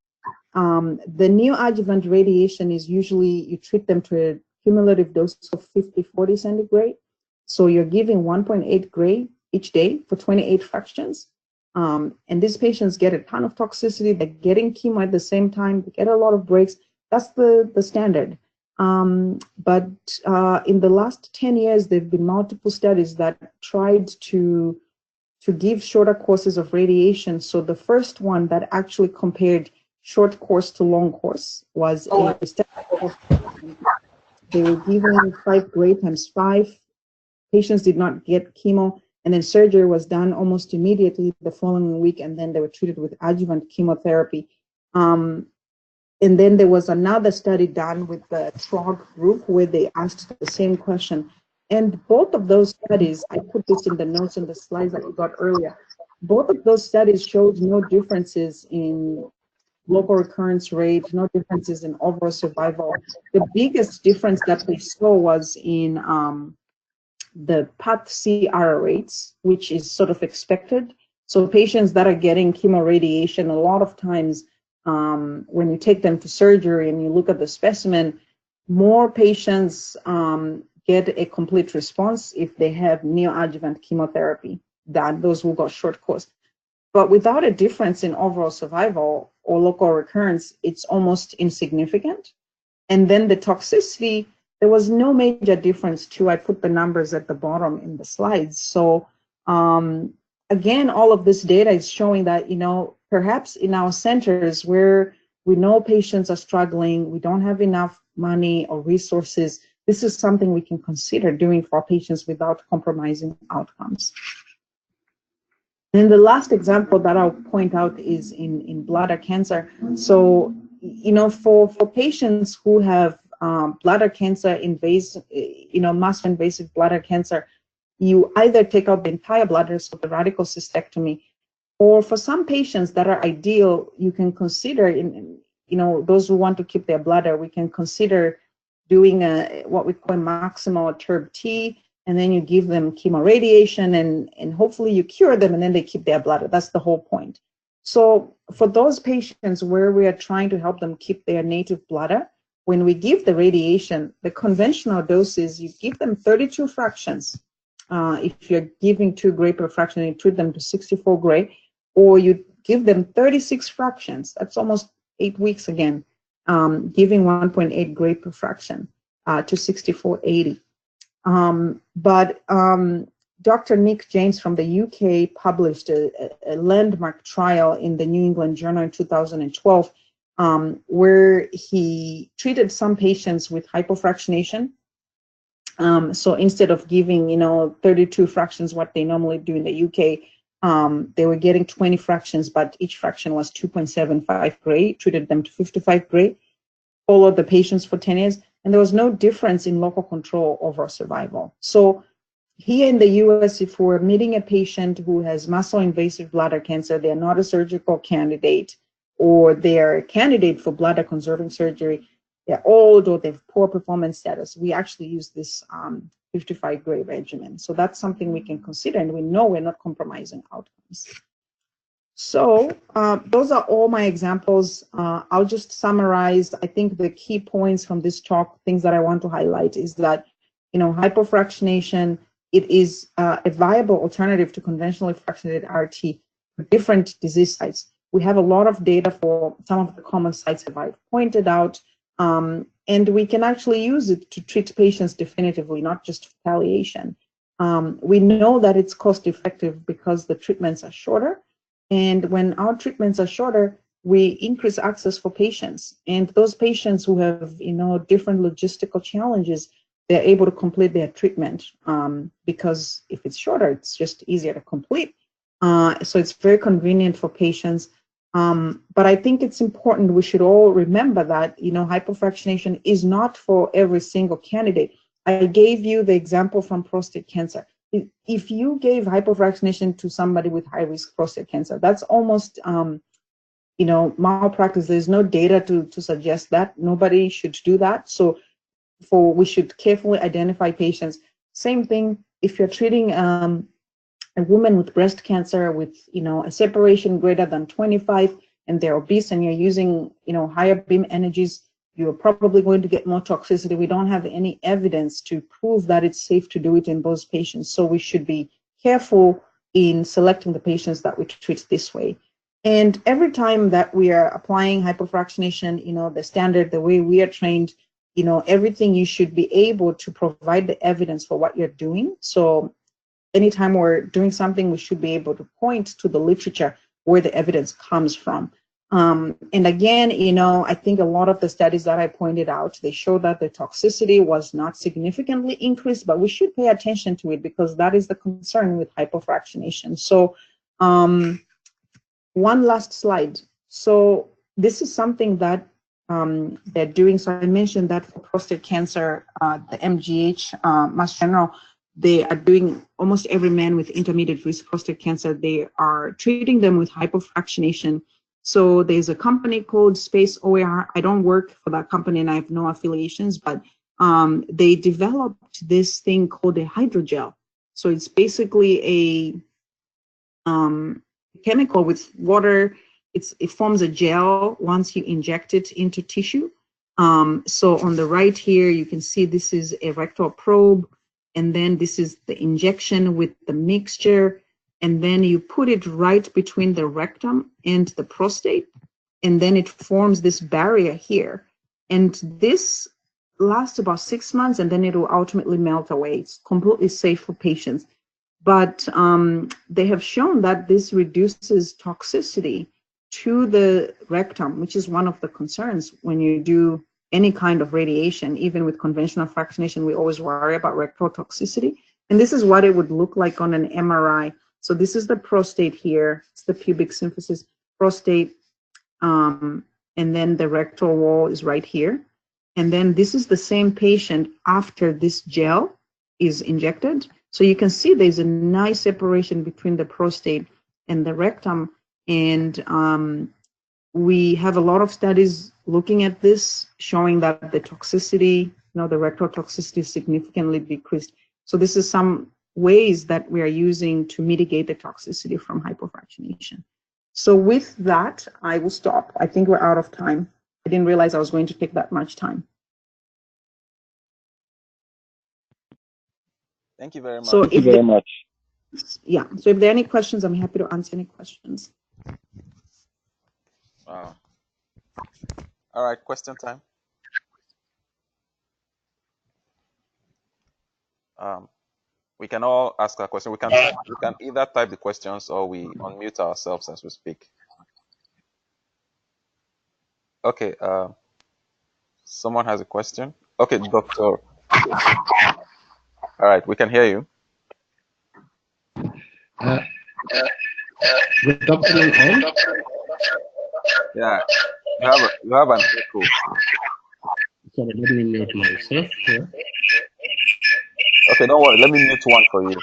S1: The neoadjuvant radiation is usually you treat them to a cumulative dose of 50-40 centigrade. So you're giving 1.8 gray each day for 28 fractions. And these patients get a ton of toxicity. They're getting chemo at the same time. They get a lot of breaks. That's the standard. But in the last 10 years, there have been multiple studies that tried to give shorter courses of radiation. So the first one that actually compared short course to long course was a study of, they were giving 5 gray times 5. Patients did not get chemo, and then surgery was done almost immediately the following week, and then they were treated with adjuvant chemotherapy. And then there was another study done with the TROG group where they asked the same question. And both of those studies, I put this in the notes in the slides that we got earlier, both of those studies showed no differences in local recurrence rate, no differences in overall survival. The biggest difference that they saw was in the PAT-CR rates, which is sort of expected. So patients that are getting chemoradiation, a lot of times when you take them to surgery and you look at the specimen, more patients get a complete response if they have neoadjuvant chemotherapy than those who got short course. But without a difference in overall survival or local recurrence, it's almost insignificant. And then the toxicity, there was no major difference too. I put the numbers at the bottom in the slides. So again, all of this data is showing that, perhaps in our centers where we know patients are struggling, we don't have enough money or resources, this is something we can consider doing for patients without compromising outcomes. And the last example that I'll point out is in bladder cancer. So, for patients who have bladder cancer invasive, muscle-invasive bladder cancer, you either take out the entire bladder, so the radical cystectomy, or for some patients that are ideal, you can consider, those who want to keep their bladder, we can consider doing what we call maximal TURBT, and then you give them chemoradiation, and hopefully you cure them, and then they keep their bladder. That's the whole point. So for those patients where we are trying to help them keep their native bladder, when we give the radiation, the conventional dose is you give them 32 fractions. If you're giving 2 gray per fraction, you treat them to 64 gray, or you give them 36 fractions. That's almost 8 weeks again, giving 1.8 gray per fraction to 6480. But Dr. Nick James from the UK published a landmark trial in the New England Journal in 2012, where he treated some patients with hypofractionation. So instead of giving, 32 fractions, what they normally do in the UK, they were getting 20 fractions, but each fraction was 2.75 gray, treated them to 55 gray, followed the patients for 10 years, and there was no difference in local control over survival. So here in the US, if we're meeting a patient who has muscle-invasive bladder cancer, they're not a surgical candidate, or they're a candidate for bladder conserving surgery, they're old, or they have poor performance status, we actually use this 55 gray regimen. So that's something we can consider, and we know we're not compromising outcomes. So those are all my examples. I'll just summarize. I think the key points from this talk, things that I want to highlight, is that, hypofractionation, it is a viable alternative to conventionally fractionated RT for different disease sites. We have a lot of data for some of the common sites that I've pointed out. And we can actually use it to treat patients definitively, not just palliation. We know that it's cost effective because the treatments are shorter. And when our treatments are shorter, we increase access for patients. And those patients who have, different logistical challenges, they're able to complete their treatment because if it's shorter, it's just easier to complete. So it's very convenient for patients. But I think it's important we should all remember that, hypofractionation is not for every single candidate. I gave you the example from prostate cancer. If you gave hypofractionation to somebody with high-risk prostate cancer, that's almost, malpractice. There's no data to suggest that. Nobody should do that. So we should carefully identify patients. Same thing if you're treating a woman with breast cancer with, a separation greater than 25 and they're obese and you're using, higher beam energies, you're probably going to get more toxicity. We don't have any evidence to prove that it's safe to do it in those patients. So we should be careful in selecting the patients that we treat this way. And every time that we are applying hypofractionation, the standard, the way we are trained, everything, you should be able to provide the evidence for what you're doing. So anytime we're doing something, we should be able to point to the literature where the evidence comes from. And again, I think a lot of the studies that I pointed out, they show that the toxicity was not significantly increased, but we should pay attention to it because that is the concern with hypofractionation. So one last slide. So this is something that they're doing. So I mentioned that for prostate cancer, the MGH, Mass General, they are doing almost every man with intermediate risk prostate cancer. They are treating them with hypofractionation. So there's a company called Space OAR. I don't work for that company and I have no affiliations, but they developed this thing called a hydrogel. So it's basically a chemical with water. It forms a gel once you inject it into tissue. So on the right here, you can see this is a rectal probe. And then this is the injection with the mixture. And then you put it right between the rectum and the prostate. And then it forms this barrier here. And this lasts about 6 months and then it will ultimately melt away. It's completely safe for patients. But they have shown that this reduces toxicity to the rectum, which is one of the concerns when you do any kind of radiation. Even with conventional fractionation, we always worry about rectal toxicity. And this is what it would look like on an MRI. So this is the prostate here. It's the pubic symphysis prostate. And then the rectal wall is right here. And then this is the same patient after this gel is injected. So you can see there's a nice separation between the prostate and the rectum. And we have a lot of studies looking at this, showing that the toxicity, the rectal toxicity is significantly decreased. So this is some ways that we are using to mitigate the toxicity from hypofractionation. So with that, I will stop. I think we're out of time. I didn't realize I was going to take that much time.
S2: Thank you very much.
S1: So yeah, so if there are any questions, I'm happy to answer any questions.
S2: Wow. All right, question time. We can all ask a question. We can either type the questions or we unmute ourselves as we speak. Okay, someone has a question? Okay, doctor. All right, we can hear you. Yeah, you have an echo.
S3: Sorry, let me mute myself here.
S2: Okay, don't worry. Let me mute one for you.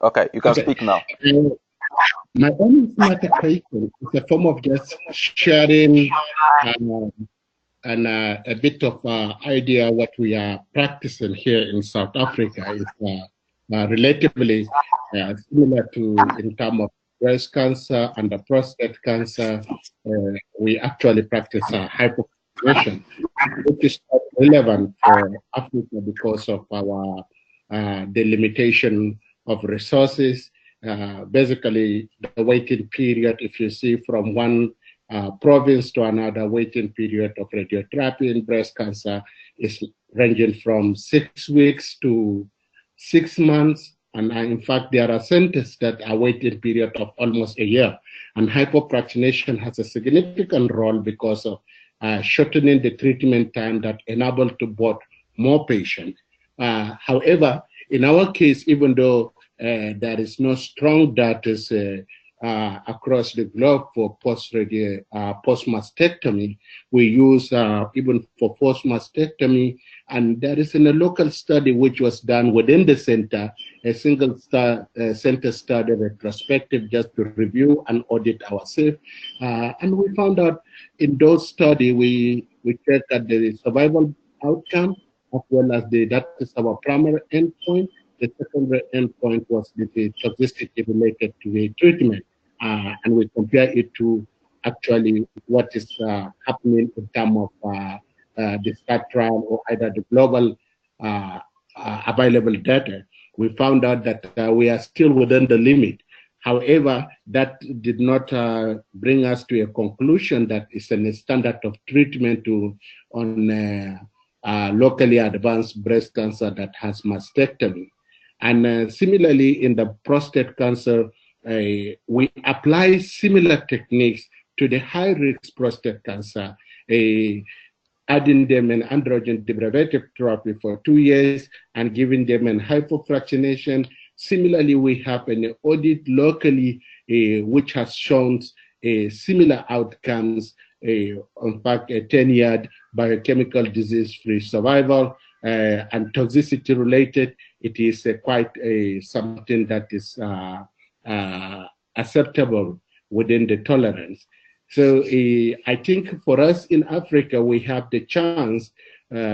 S2: Okay, you can speak now.
S3: My own question is a form of just sharing and a bit of idea what we are practicing here in South Africa is relatively similar to in terms of breast cancer and the prostate cancer. We actually practice hypofractionation, which is not relevant for Africa because of our the limitation of resources. Basically, the waiting period, if you see from one province to another, waiting period of radiotherapy in breast cancer is ranging from 6 weeks to 6 months. And in fact, there are centers that are waiting period of almost a year. And hypofractionation has a significant role because of shortening the treatment time that enable to board more patients. However, in our case, even though there is no strong data across the globe for post-mastectomy, we use even for post-mastectomy, and there is in a local study which was done within the center, a single center study retrospective just to review and audit ourselves. And we found out in those studies, we checked at the survival outcome as well as that is our primary endpoint. The secondary endpoint was the toxicity related to the treatment. And we compare it to actually what is happening in terms of the START trial or either the global available data. We found out that we are still within the limit. However, that did not bring us to a conclusion that it's a standard of treatment on locally advanced breast cancer that has mastectomy. And similarly, in the prostate cancer, we apply similar techniques to the high-risk prostate cancer, adding them an androgen deprivative therapy for 2 years and giving them an hypofractionation. Similarly, we have an audit locally which has shown similar outcomes, in fact, a 10-year biochemical disease-free survival and toxicity related. It is quite something that is acceptable within the tolerance. So I think for us in Africa, we have the chance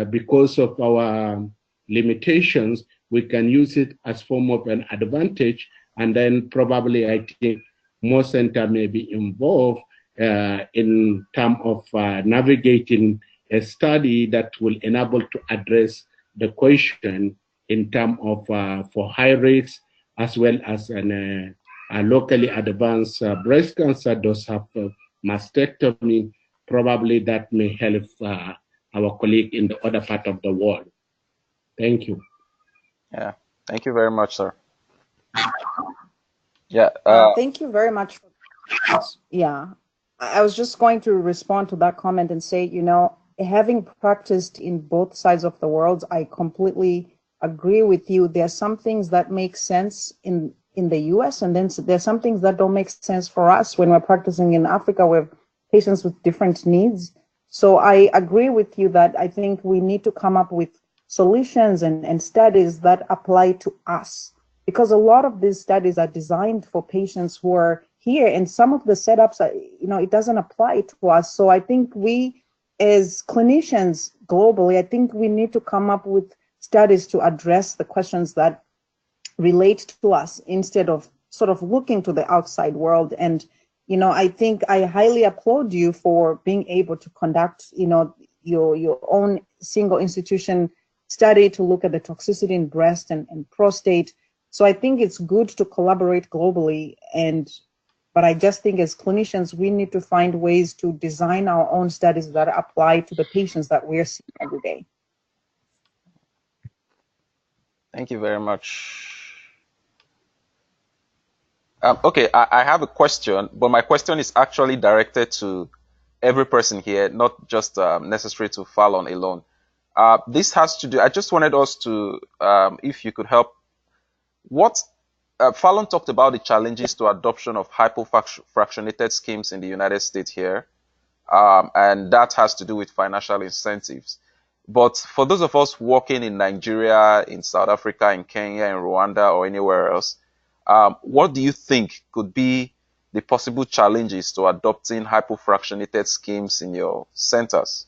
S3: because of our limitations, we can use it as form of an advantage. And then probably I think more center may be involved in terms of navigating a study that will enable to address the question in terms of for high rates as well as a locally advanced breast cancer does have mastectomy. Probably that may help our colleague in the other part of the world. Thank you.
S2: Yeah, thank you very much, sir. Yeah.
S1: Thank you very much. Yeah, I was just going to respond to that comment and say, you know, having practiced in both sides of the world, I completely agree with you. There are some things that make sense in the US, and then there's some things that don't make sense for us when we're practicing in Africa with patients with different needs. So I agree with you that I think we need to come up with solutions and studies that apply to us, because a lot of these studies are designed for patients who are here, and some of the setups are, you know, it doesn't apply to us. So I think we as clinicians globally, I think we need to come up with studies to address the questions that relate to us instead of sort of looking to the outside world. And, you know, I think I highly applaud you for being able to conduct, you know, your own single institution study to look at the toxicity in breast and prostate. So I think it's good to collaborate globally, but I just think as clinicians, we need to find ways to design our own studies that apply to the patients that we're seeing every day.
S2: Thank you very much. Okay, I have a question, but my question is actually directed to every person here, not just necessary to Fallon alone. This has to do, I just wanted us to, if you could help, Fallon talked about the challenges to adoption of hypofractionated schemes in the United States here, and that has to do with financial incentives. But for those of us working in Nigeria, in South Africa, in Kenya, in Rwanda, or anywhere else, what do you think could be the possible challenges to adopting hypofractionated schemes in your centers?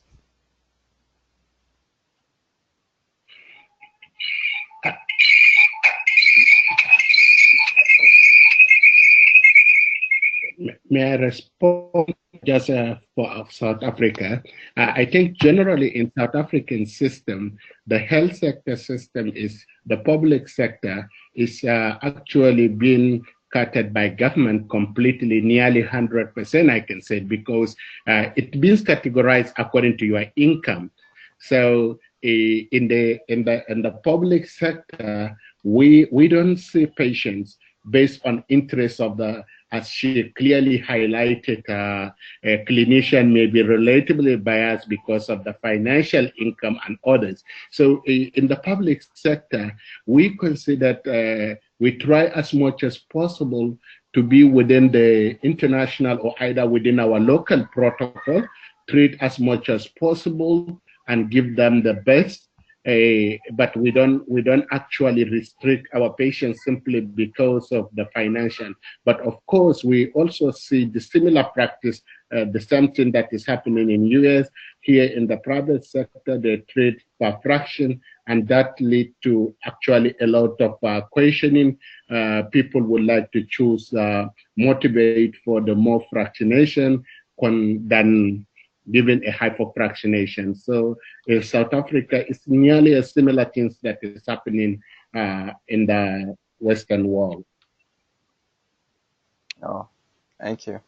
S3: May I respond just for South Africa? I think generally in South African system, the health sector system is, the public sector is actually being cutted by government completely, nearly 100%, I can say, because it means categorized according to your income. So in the public sector, we don't see patients based on interest of the, as she clearly highlighted, a clinician may be relatively biased because of the financial income and others. So in the public sector, we consider we try as much as possible to be within the international or either within our local protocol, treat as much as possible and give them the best. But we don't actually restrict our patients simply because of the financial. But of course, we also see the similar practice, the same thing that is happening in US. Here in the private sector, they treat per fraction, and that leads to actually a lot of questioning. People would like to choose, motivate for the more fractionation than given a hypofractionation. So in South Africa, it's nearly a similar things that is happening in the Western world.
S2: Oh, thank you.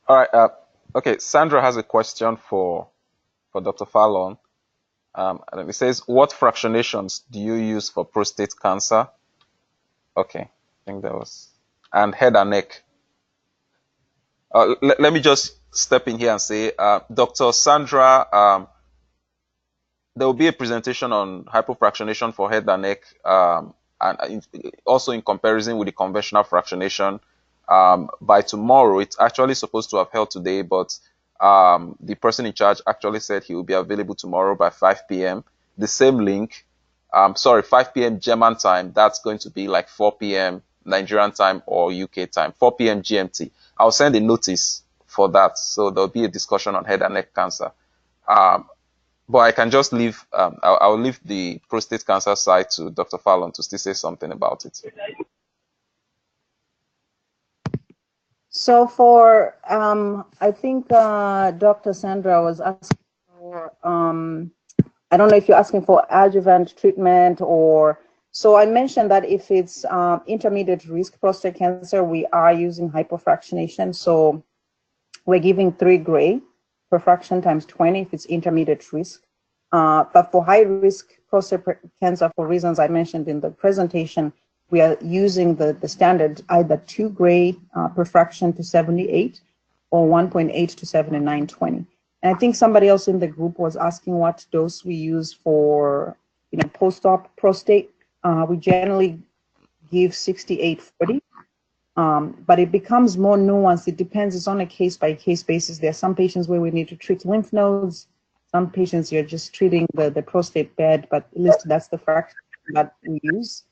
S2: All right. Okay, Sandra has a question for Dr. Fallon. And it says, what fractionations do you use for prostate cancer? Okay, I think that was, and head and neck. Let me just step in here and say, Dr. Sandra, there will be a presentation on hypofractionation for head and neck, and also in comparison with the conventional fractionation by tomorrow. It's actually supposed to have held today, but the person in charge actually said he will be available tomorrow by 5 p.m. The same link, 5 p.m. German time, that's going to be like 4 p.m. Nigerian time or UK time, 4 p.m. GMT. I'll send a notice for that. So there'll be a discussion on head and neck cancer. But I can just leave, I'll leave the prostate cancer side to Dr. Fallon to still say something about it.
S1: So for, I think Dr. Sandra was asking for, I don't know if you're asking for adjuvant treatment or, so I mentioned that if it's intermediate risk prostate cancer, we are using hypofractionation. So we're giving 3 gray per fraction times 20 if it's intermediate risk. But for high risk prostate cancer, for reasons I mentioned in the presentation, we are using the standard either 2 gray per fraction to 78 or 1.8 to 7920. And I think somebody else in the group was asking what dose we use for, post-op prostate. We generally give 6840, but it becomes more nuanced. It depends. It's on a case-by-case basis. There are some patients where we need to treat lymph nodes. Some patients you're just treating the prostate bed, but at least that's the fraction that we use.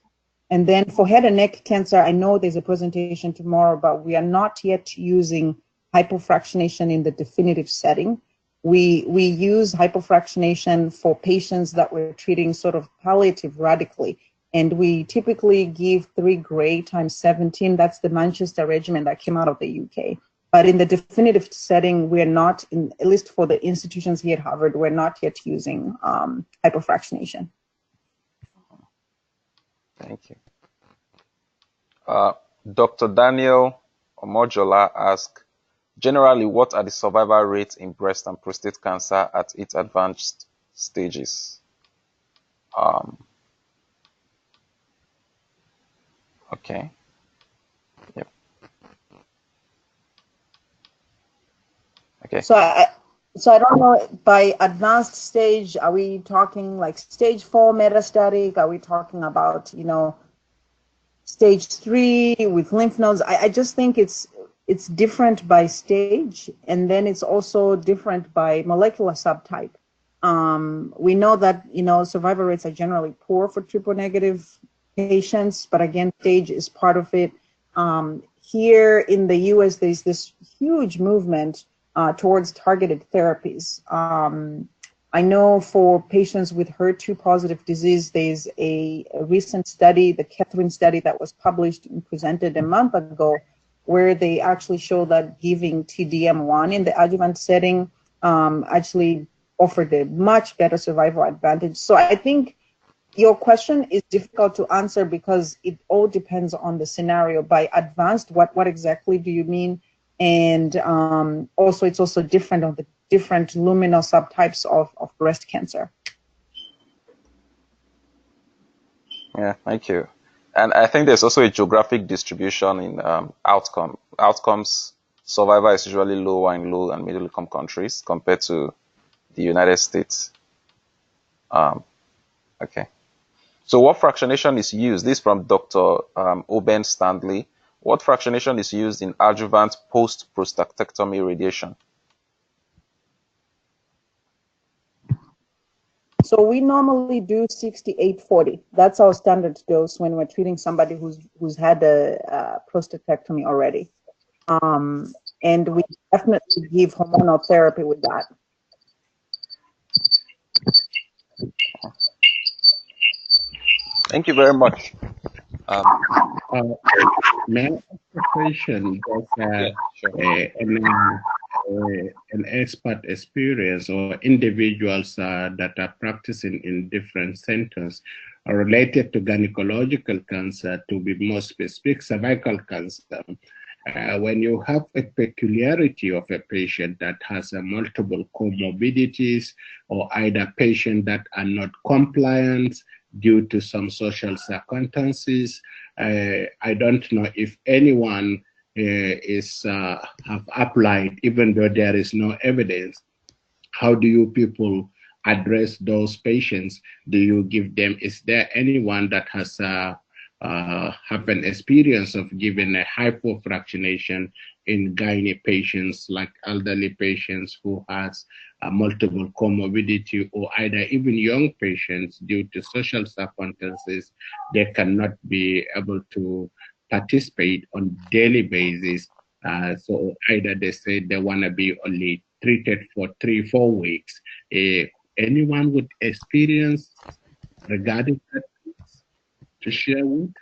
S1: And then for head and neck cancer, I know there's a presentation tomorrow, but we are not yet using hypofractionation in the definitive setting. We use hypofractionation for patients that we're treating sort of palliative radically. And we typically give 3 gray times 17. That's the Manchester regimen that came out of the UK. But in the definitive setting, we're not, at least for the institutions here at Harvard, we're not yet using hypofractionation.
S2: Thank you. Dr. Daniel Omojola asked, generally, what are the survival rates in breast and prostate cancer at its advanced stages? Okay. Yep. Okay.
S1: So I don't know, by advanced stage, are we talking like stage 4 metastatic? Are we talking about, stage 3 with lymph nodes? I just think it's different by stage, and then it's also different by molecular subtype. We know that, survival rates are generally poor for triple negative patients, but again, stage is part of it. Here in the US, there's this huge movement towards targeted therapies. I know for patients with HER2 positive disease, there's a recent study, the Catherine study that was published and presented a month ago, where they actually show that giving TDM1 in the adjuvant setting actually offered a much better survival advantage. So I think your question is difficult to answer because it all depends on the scenario. By advanced, what exactly do you mean? And also, it's also different on the different luminal subtypes of breast cancer.
S2: Yeah, thank you. And I think there's also a geographic distribution in outcomes. Survival is usually lower in low and middle income countries compared to the United States. Okay. So what fractionation is used? This is from Dr. Oben Stanley. What fractionation is used in adjuvant post-prostatectomy radiation?
S1: So we normally do 68/40. That's our standard dose when we're treating somebody who's had a prostatectomy already. And we definitely give hormonal therapy with that.
S2: Thank you very much.
S3: May I ask a question? Does an expert experience or individuals that are practicing in different centers are related to gynecological cancer, to be more specific, cervical cancer? When you have a peculiarity of a patient that has multiple comorbidities, or either patients that are not compliant due to some social circumstances, I don't know if anyone have applied, even though there is no evidence. How do you people address those patients? Do you give them, is there anyone that has have an experience of giving a hypofractionation in gynae patients, like elderly patients who has multiple comorbidity, or either even young patients due to social circumstances, they cannot be able to participate on daily basis. So either they say they want to be only treated for 3-4 weeks. Anyone with experience regarding that to share with?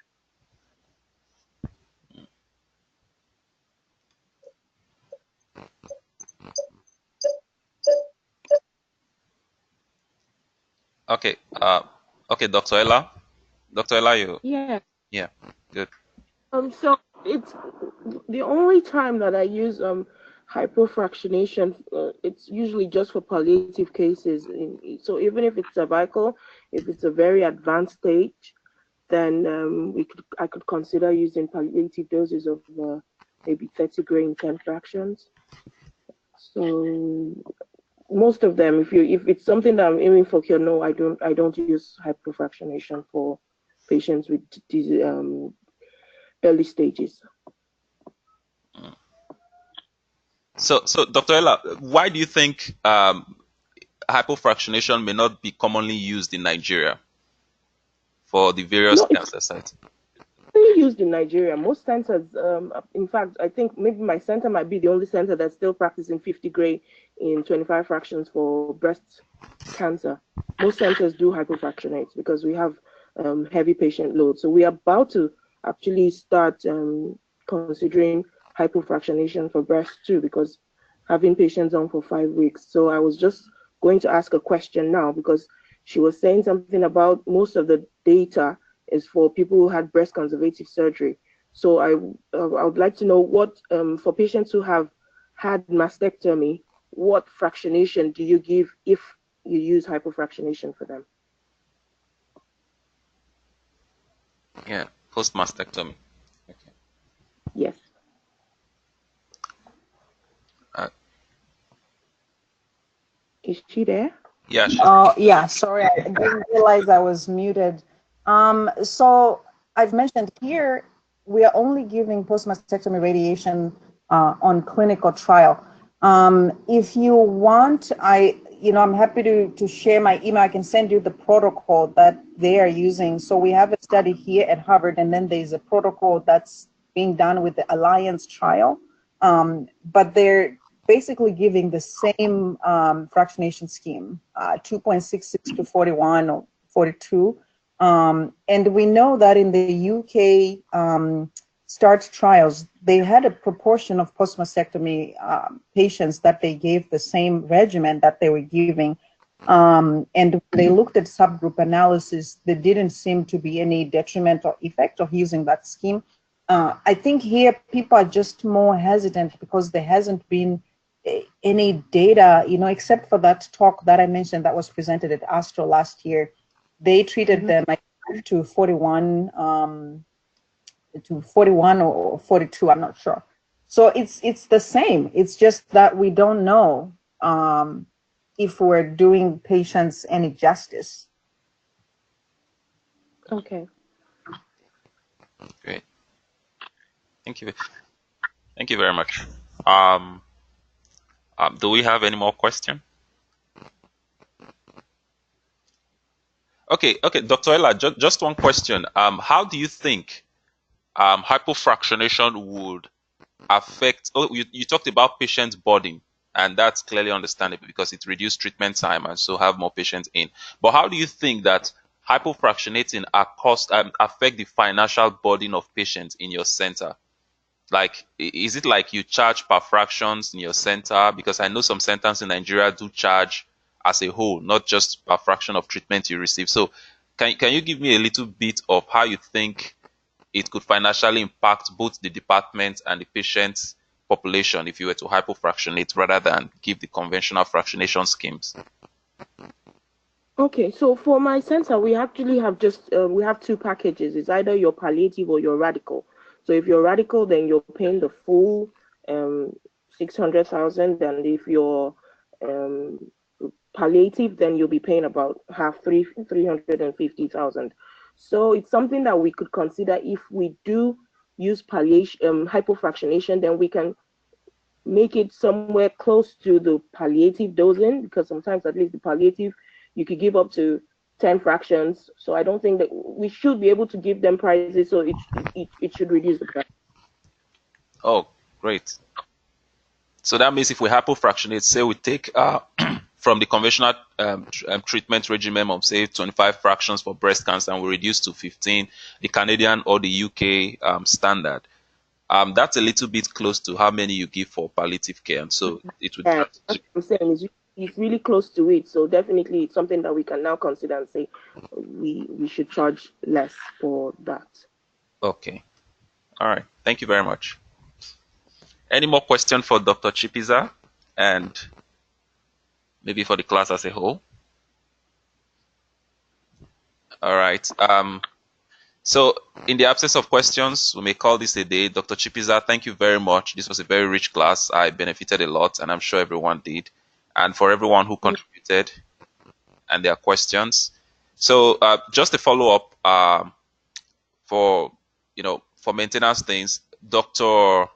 S2: Okay. Okay, Dr. Ella. Dr. Ella, you.
S4: Yeah.
S2: Yeah. Good.
S4: So it's the only time that I use hypofractionation. It's usually just for palliative cases. So even if it's cervical, if it's a very advanced stage, then I could consider using palliative doses of maybe 30 gray in 10 fractions. So most of them, if it's something that I'm aiming for cure, no, I don't use hypofractionation for patients with these early stages.
S2: So Dr. Ella, why do you think hypofractionation may not be commonly used in Nigeria for the various cancer sites?
S4: It's used in Nigeria. Most centers, in fact, I think maybe my center might be the only center that's still practicing 50 gray in 25 fractions for breast cancer. Most centers do hypofractionate because we have heavy patient load. So we are about to actually start considering hypofractionation for breast too, because having patients on for 5 weeks. So I was just going to ask a question now, because she was saying something about most of the data is for people who had breast conservative surgery. So I would like to know what, for patients who have had mastectomy, what fractionation do you give if you use hypofractionation for them?
S2: Yeah, post-mastectomy. Okay.
S4: Yes. Is she there?
S2: Yeah.
S1: Yeah, sorry, I didn't realize I was muted. So I've mentioned here, we are only giving post-mastectomy radiation on clinical trial. If you want, I'm happy to share my email. I can send you the protocol that they are using. So we have a study here at Harvard, and then there's a protocol that's being done with the Alliance trial. But they're basically giving the same fractionation scheme, 2.66 to 41 or 42. And we know that in the UK START trials, they had a proportion of post-mastectomy patients that they gave the same regimen that they were giving And when they looked at subgroup analysis, there didn't seem to be any detrimental effect of using that scheme. I think here people are just more hesitant because there hasn't been any data, except for that talk that I mentioned that was presented at Astro last year. They treated them to 41 or 42, I'm not sure. So it's the same. It's just that we don't know if we're doing patients any justice.
S4: Okay.
S2: Great. Thank you. Thank you very much. Do we have any more questions? Okay, Dr. Ella, just one question. How do you think hypofractionation would affect? Oh, you talked about patient burden, and that's clearly understandable because it reduced treatment time and so have more patients in. But how do you think that hypofractionating affect the financial burden of patients in your center? Like, is it like you charge per fractions in your center? Because I know some centers in Nigeria do charge as a whole, not just per fraction of treatment you receive. So can you give me a little bit of how you think it could financially impact both the department and the patient's population if you were to hypofractionate rather than give the conventional fractionation schemes?
S4: Okay, so for my center, we actually have we have two packages. It's either your palliative or your radical. So if you're radical, then you're paying the full 600,000, and if you're palliative, then you'll be paying about half, 350,000. So it's something that we could consider if we do use hypofractionation, then we can make it somewhere close to the palliative dosing, because sometimes at least the palliative you could give up to 10 fractions. So I don't think that we should be able to give them prices, so it should reduce the price.
S2: Oh, great. So that means if we hypofractionate, say we take from the conventional treatment regimen of say 25 fractions for breast cancer and we reduce to 15, the Canadian or the UK standard, that's a little bit close to how many you give for palliative care. And so it would...
S4: That's what I'm saying, it's really close to it. So definitely it's something that we can now consider and say we should charge less for that.
S2: Okay. All right. Thank you very much. Any more questions for Dr. Chipidza and maybe for the class as a whole? All right. So in the absence of questions, we may call this a day. Dr. Chipidza, thank you very much. This was a very rich class. I benefited a lot, and I'm sure everyone did. And for everyone who contributed and their questions. So just a follow-up for maintenance things, Dr.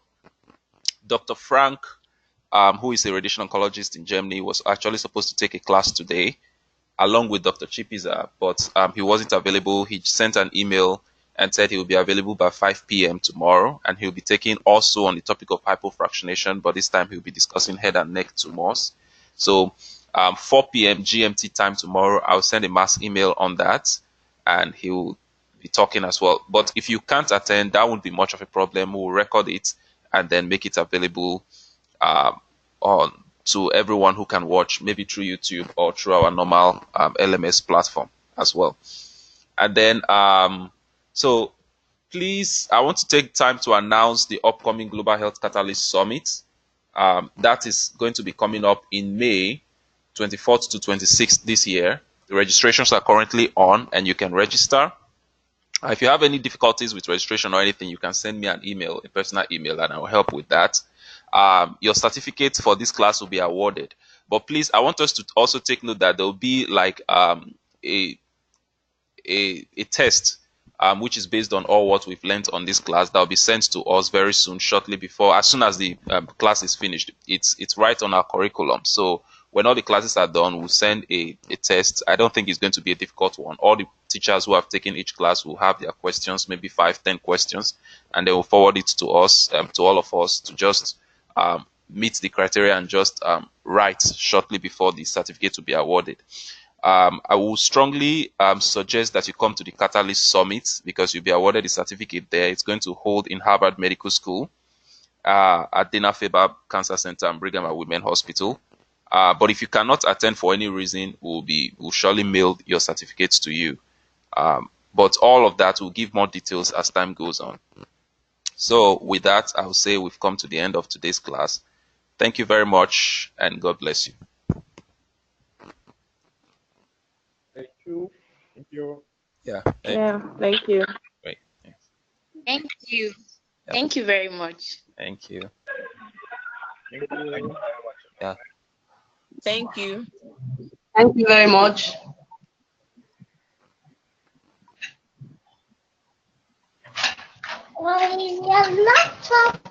S2: Frank, who is a radiation oncologist in Germany, was actually supposed to take a class today along with Dr. Chipidza, but he wasn't available. He sent an email and said he will be available by 5 p.m. tomorrow, and he'll be taking also on the topic of hypofractionation, but this time he'll be discussing head and neck tumors. So 4 p.m. GMT time tomorrow, I'll send a mass email on that, and he will be talking as well. But if you can't attend, that won't be much of a problem. We'll record it and then make it available to everyone who can watch, maybe through YouTube or through our normal LMS platform as well. And then, so please, I want to take time to announce the upcoming Global Health Catalyst Summit. That is going to be coming up in May 24th to 26th this year. The registrations are currently on and you can register. If you have any difficulties with registration or anything, you can send me an email, a personal email, and I will help with that. Your certificate for this class will be awarded. But please, I want us to also take note that there will be like a test which is based on all what we've learned on this class that will be sent to us very soon, shortly before, as soon as the class is finished. It's right on our curriculum. So when all the classes are done, we'll send a test. I don't think it's going to be a difficult one. All the teachers who have taken each class will have their questions, maybe 5-10 questions, and they will forward it to us, to all of us, to just meet the criteria and just write shortly before the certificate to be awarded. I will strongly suggest that you come to the Catalyst Summit because you'll be awarded the certificate there. It's going to hold in Harvard Medical School at Dana-Farber Cancer Center and Brigham and Women Hospital. But if you cannot attend for any reason, we'll surely mail your certificates to you. But all of that will give more details as time goes on. So with that, I'll say we've come to the end of today's class. Thank you very much, and God bless you.
S5: Thank you. Thank you.
S2: Yeah.
S4: Thank you.
S2: Great.
S6: Thank you.
S2: Yeah.
S6: Thank you very much.
S2: Thank you.
S5: Thank you very much.
S2: Yeah.
S6: Thank you.
S7: Thank you very much. Why is your laptop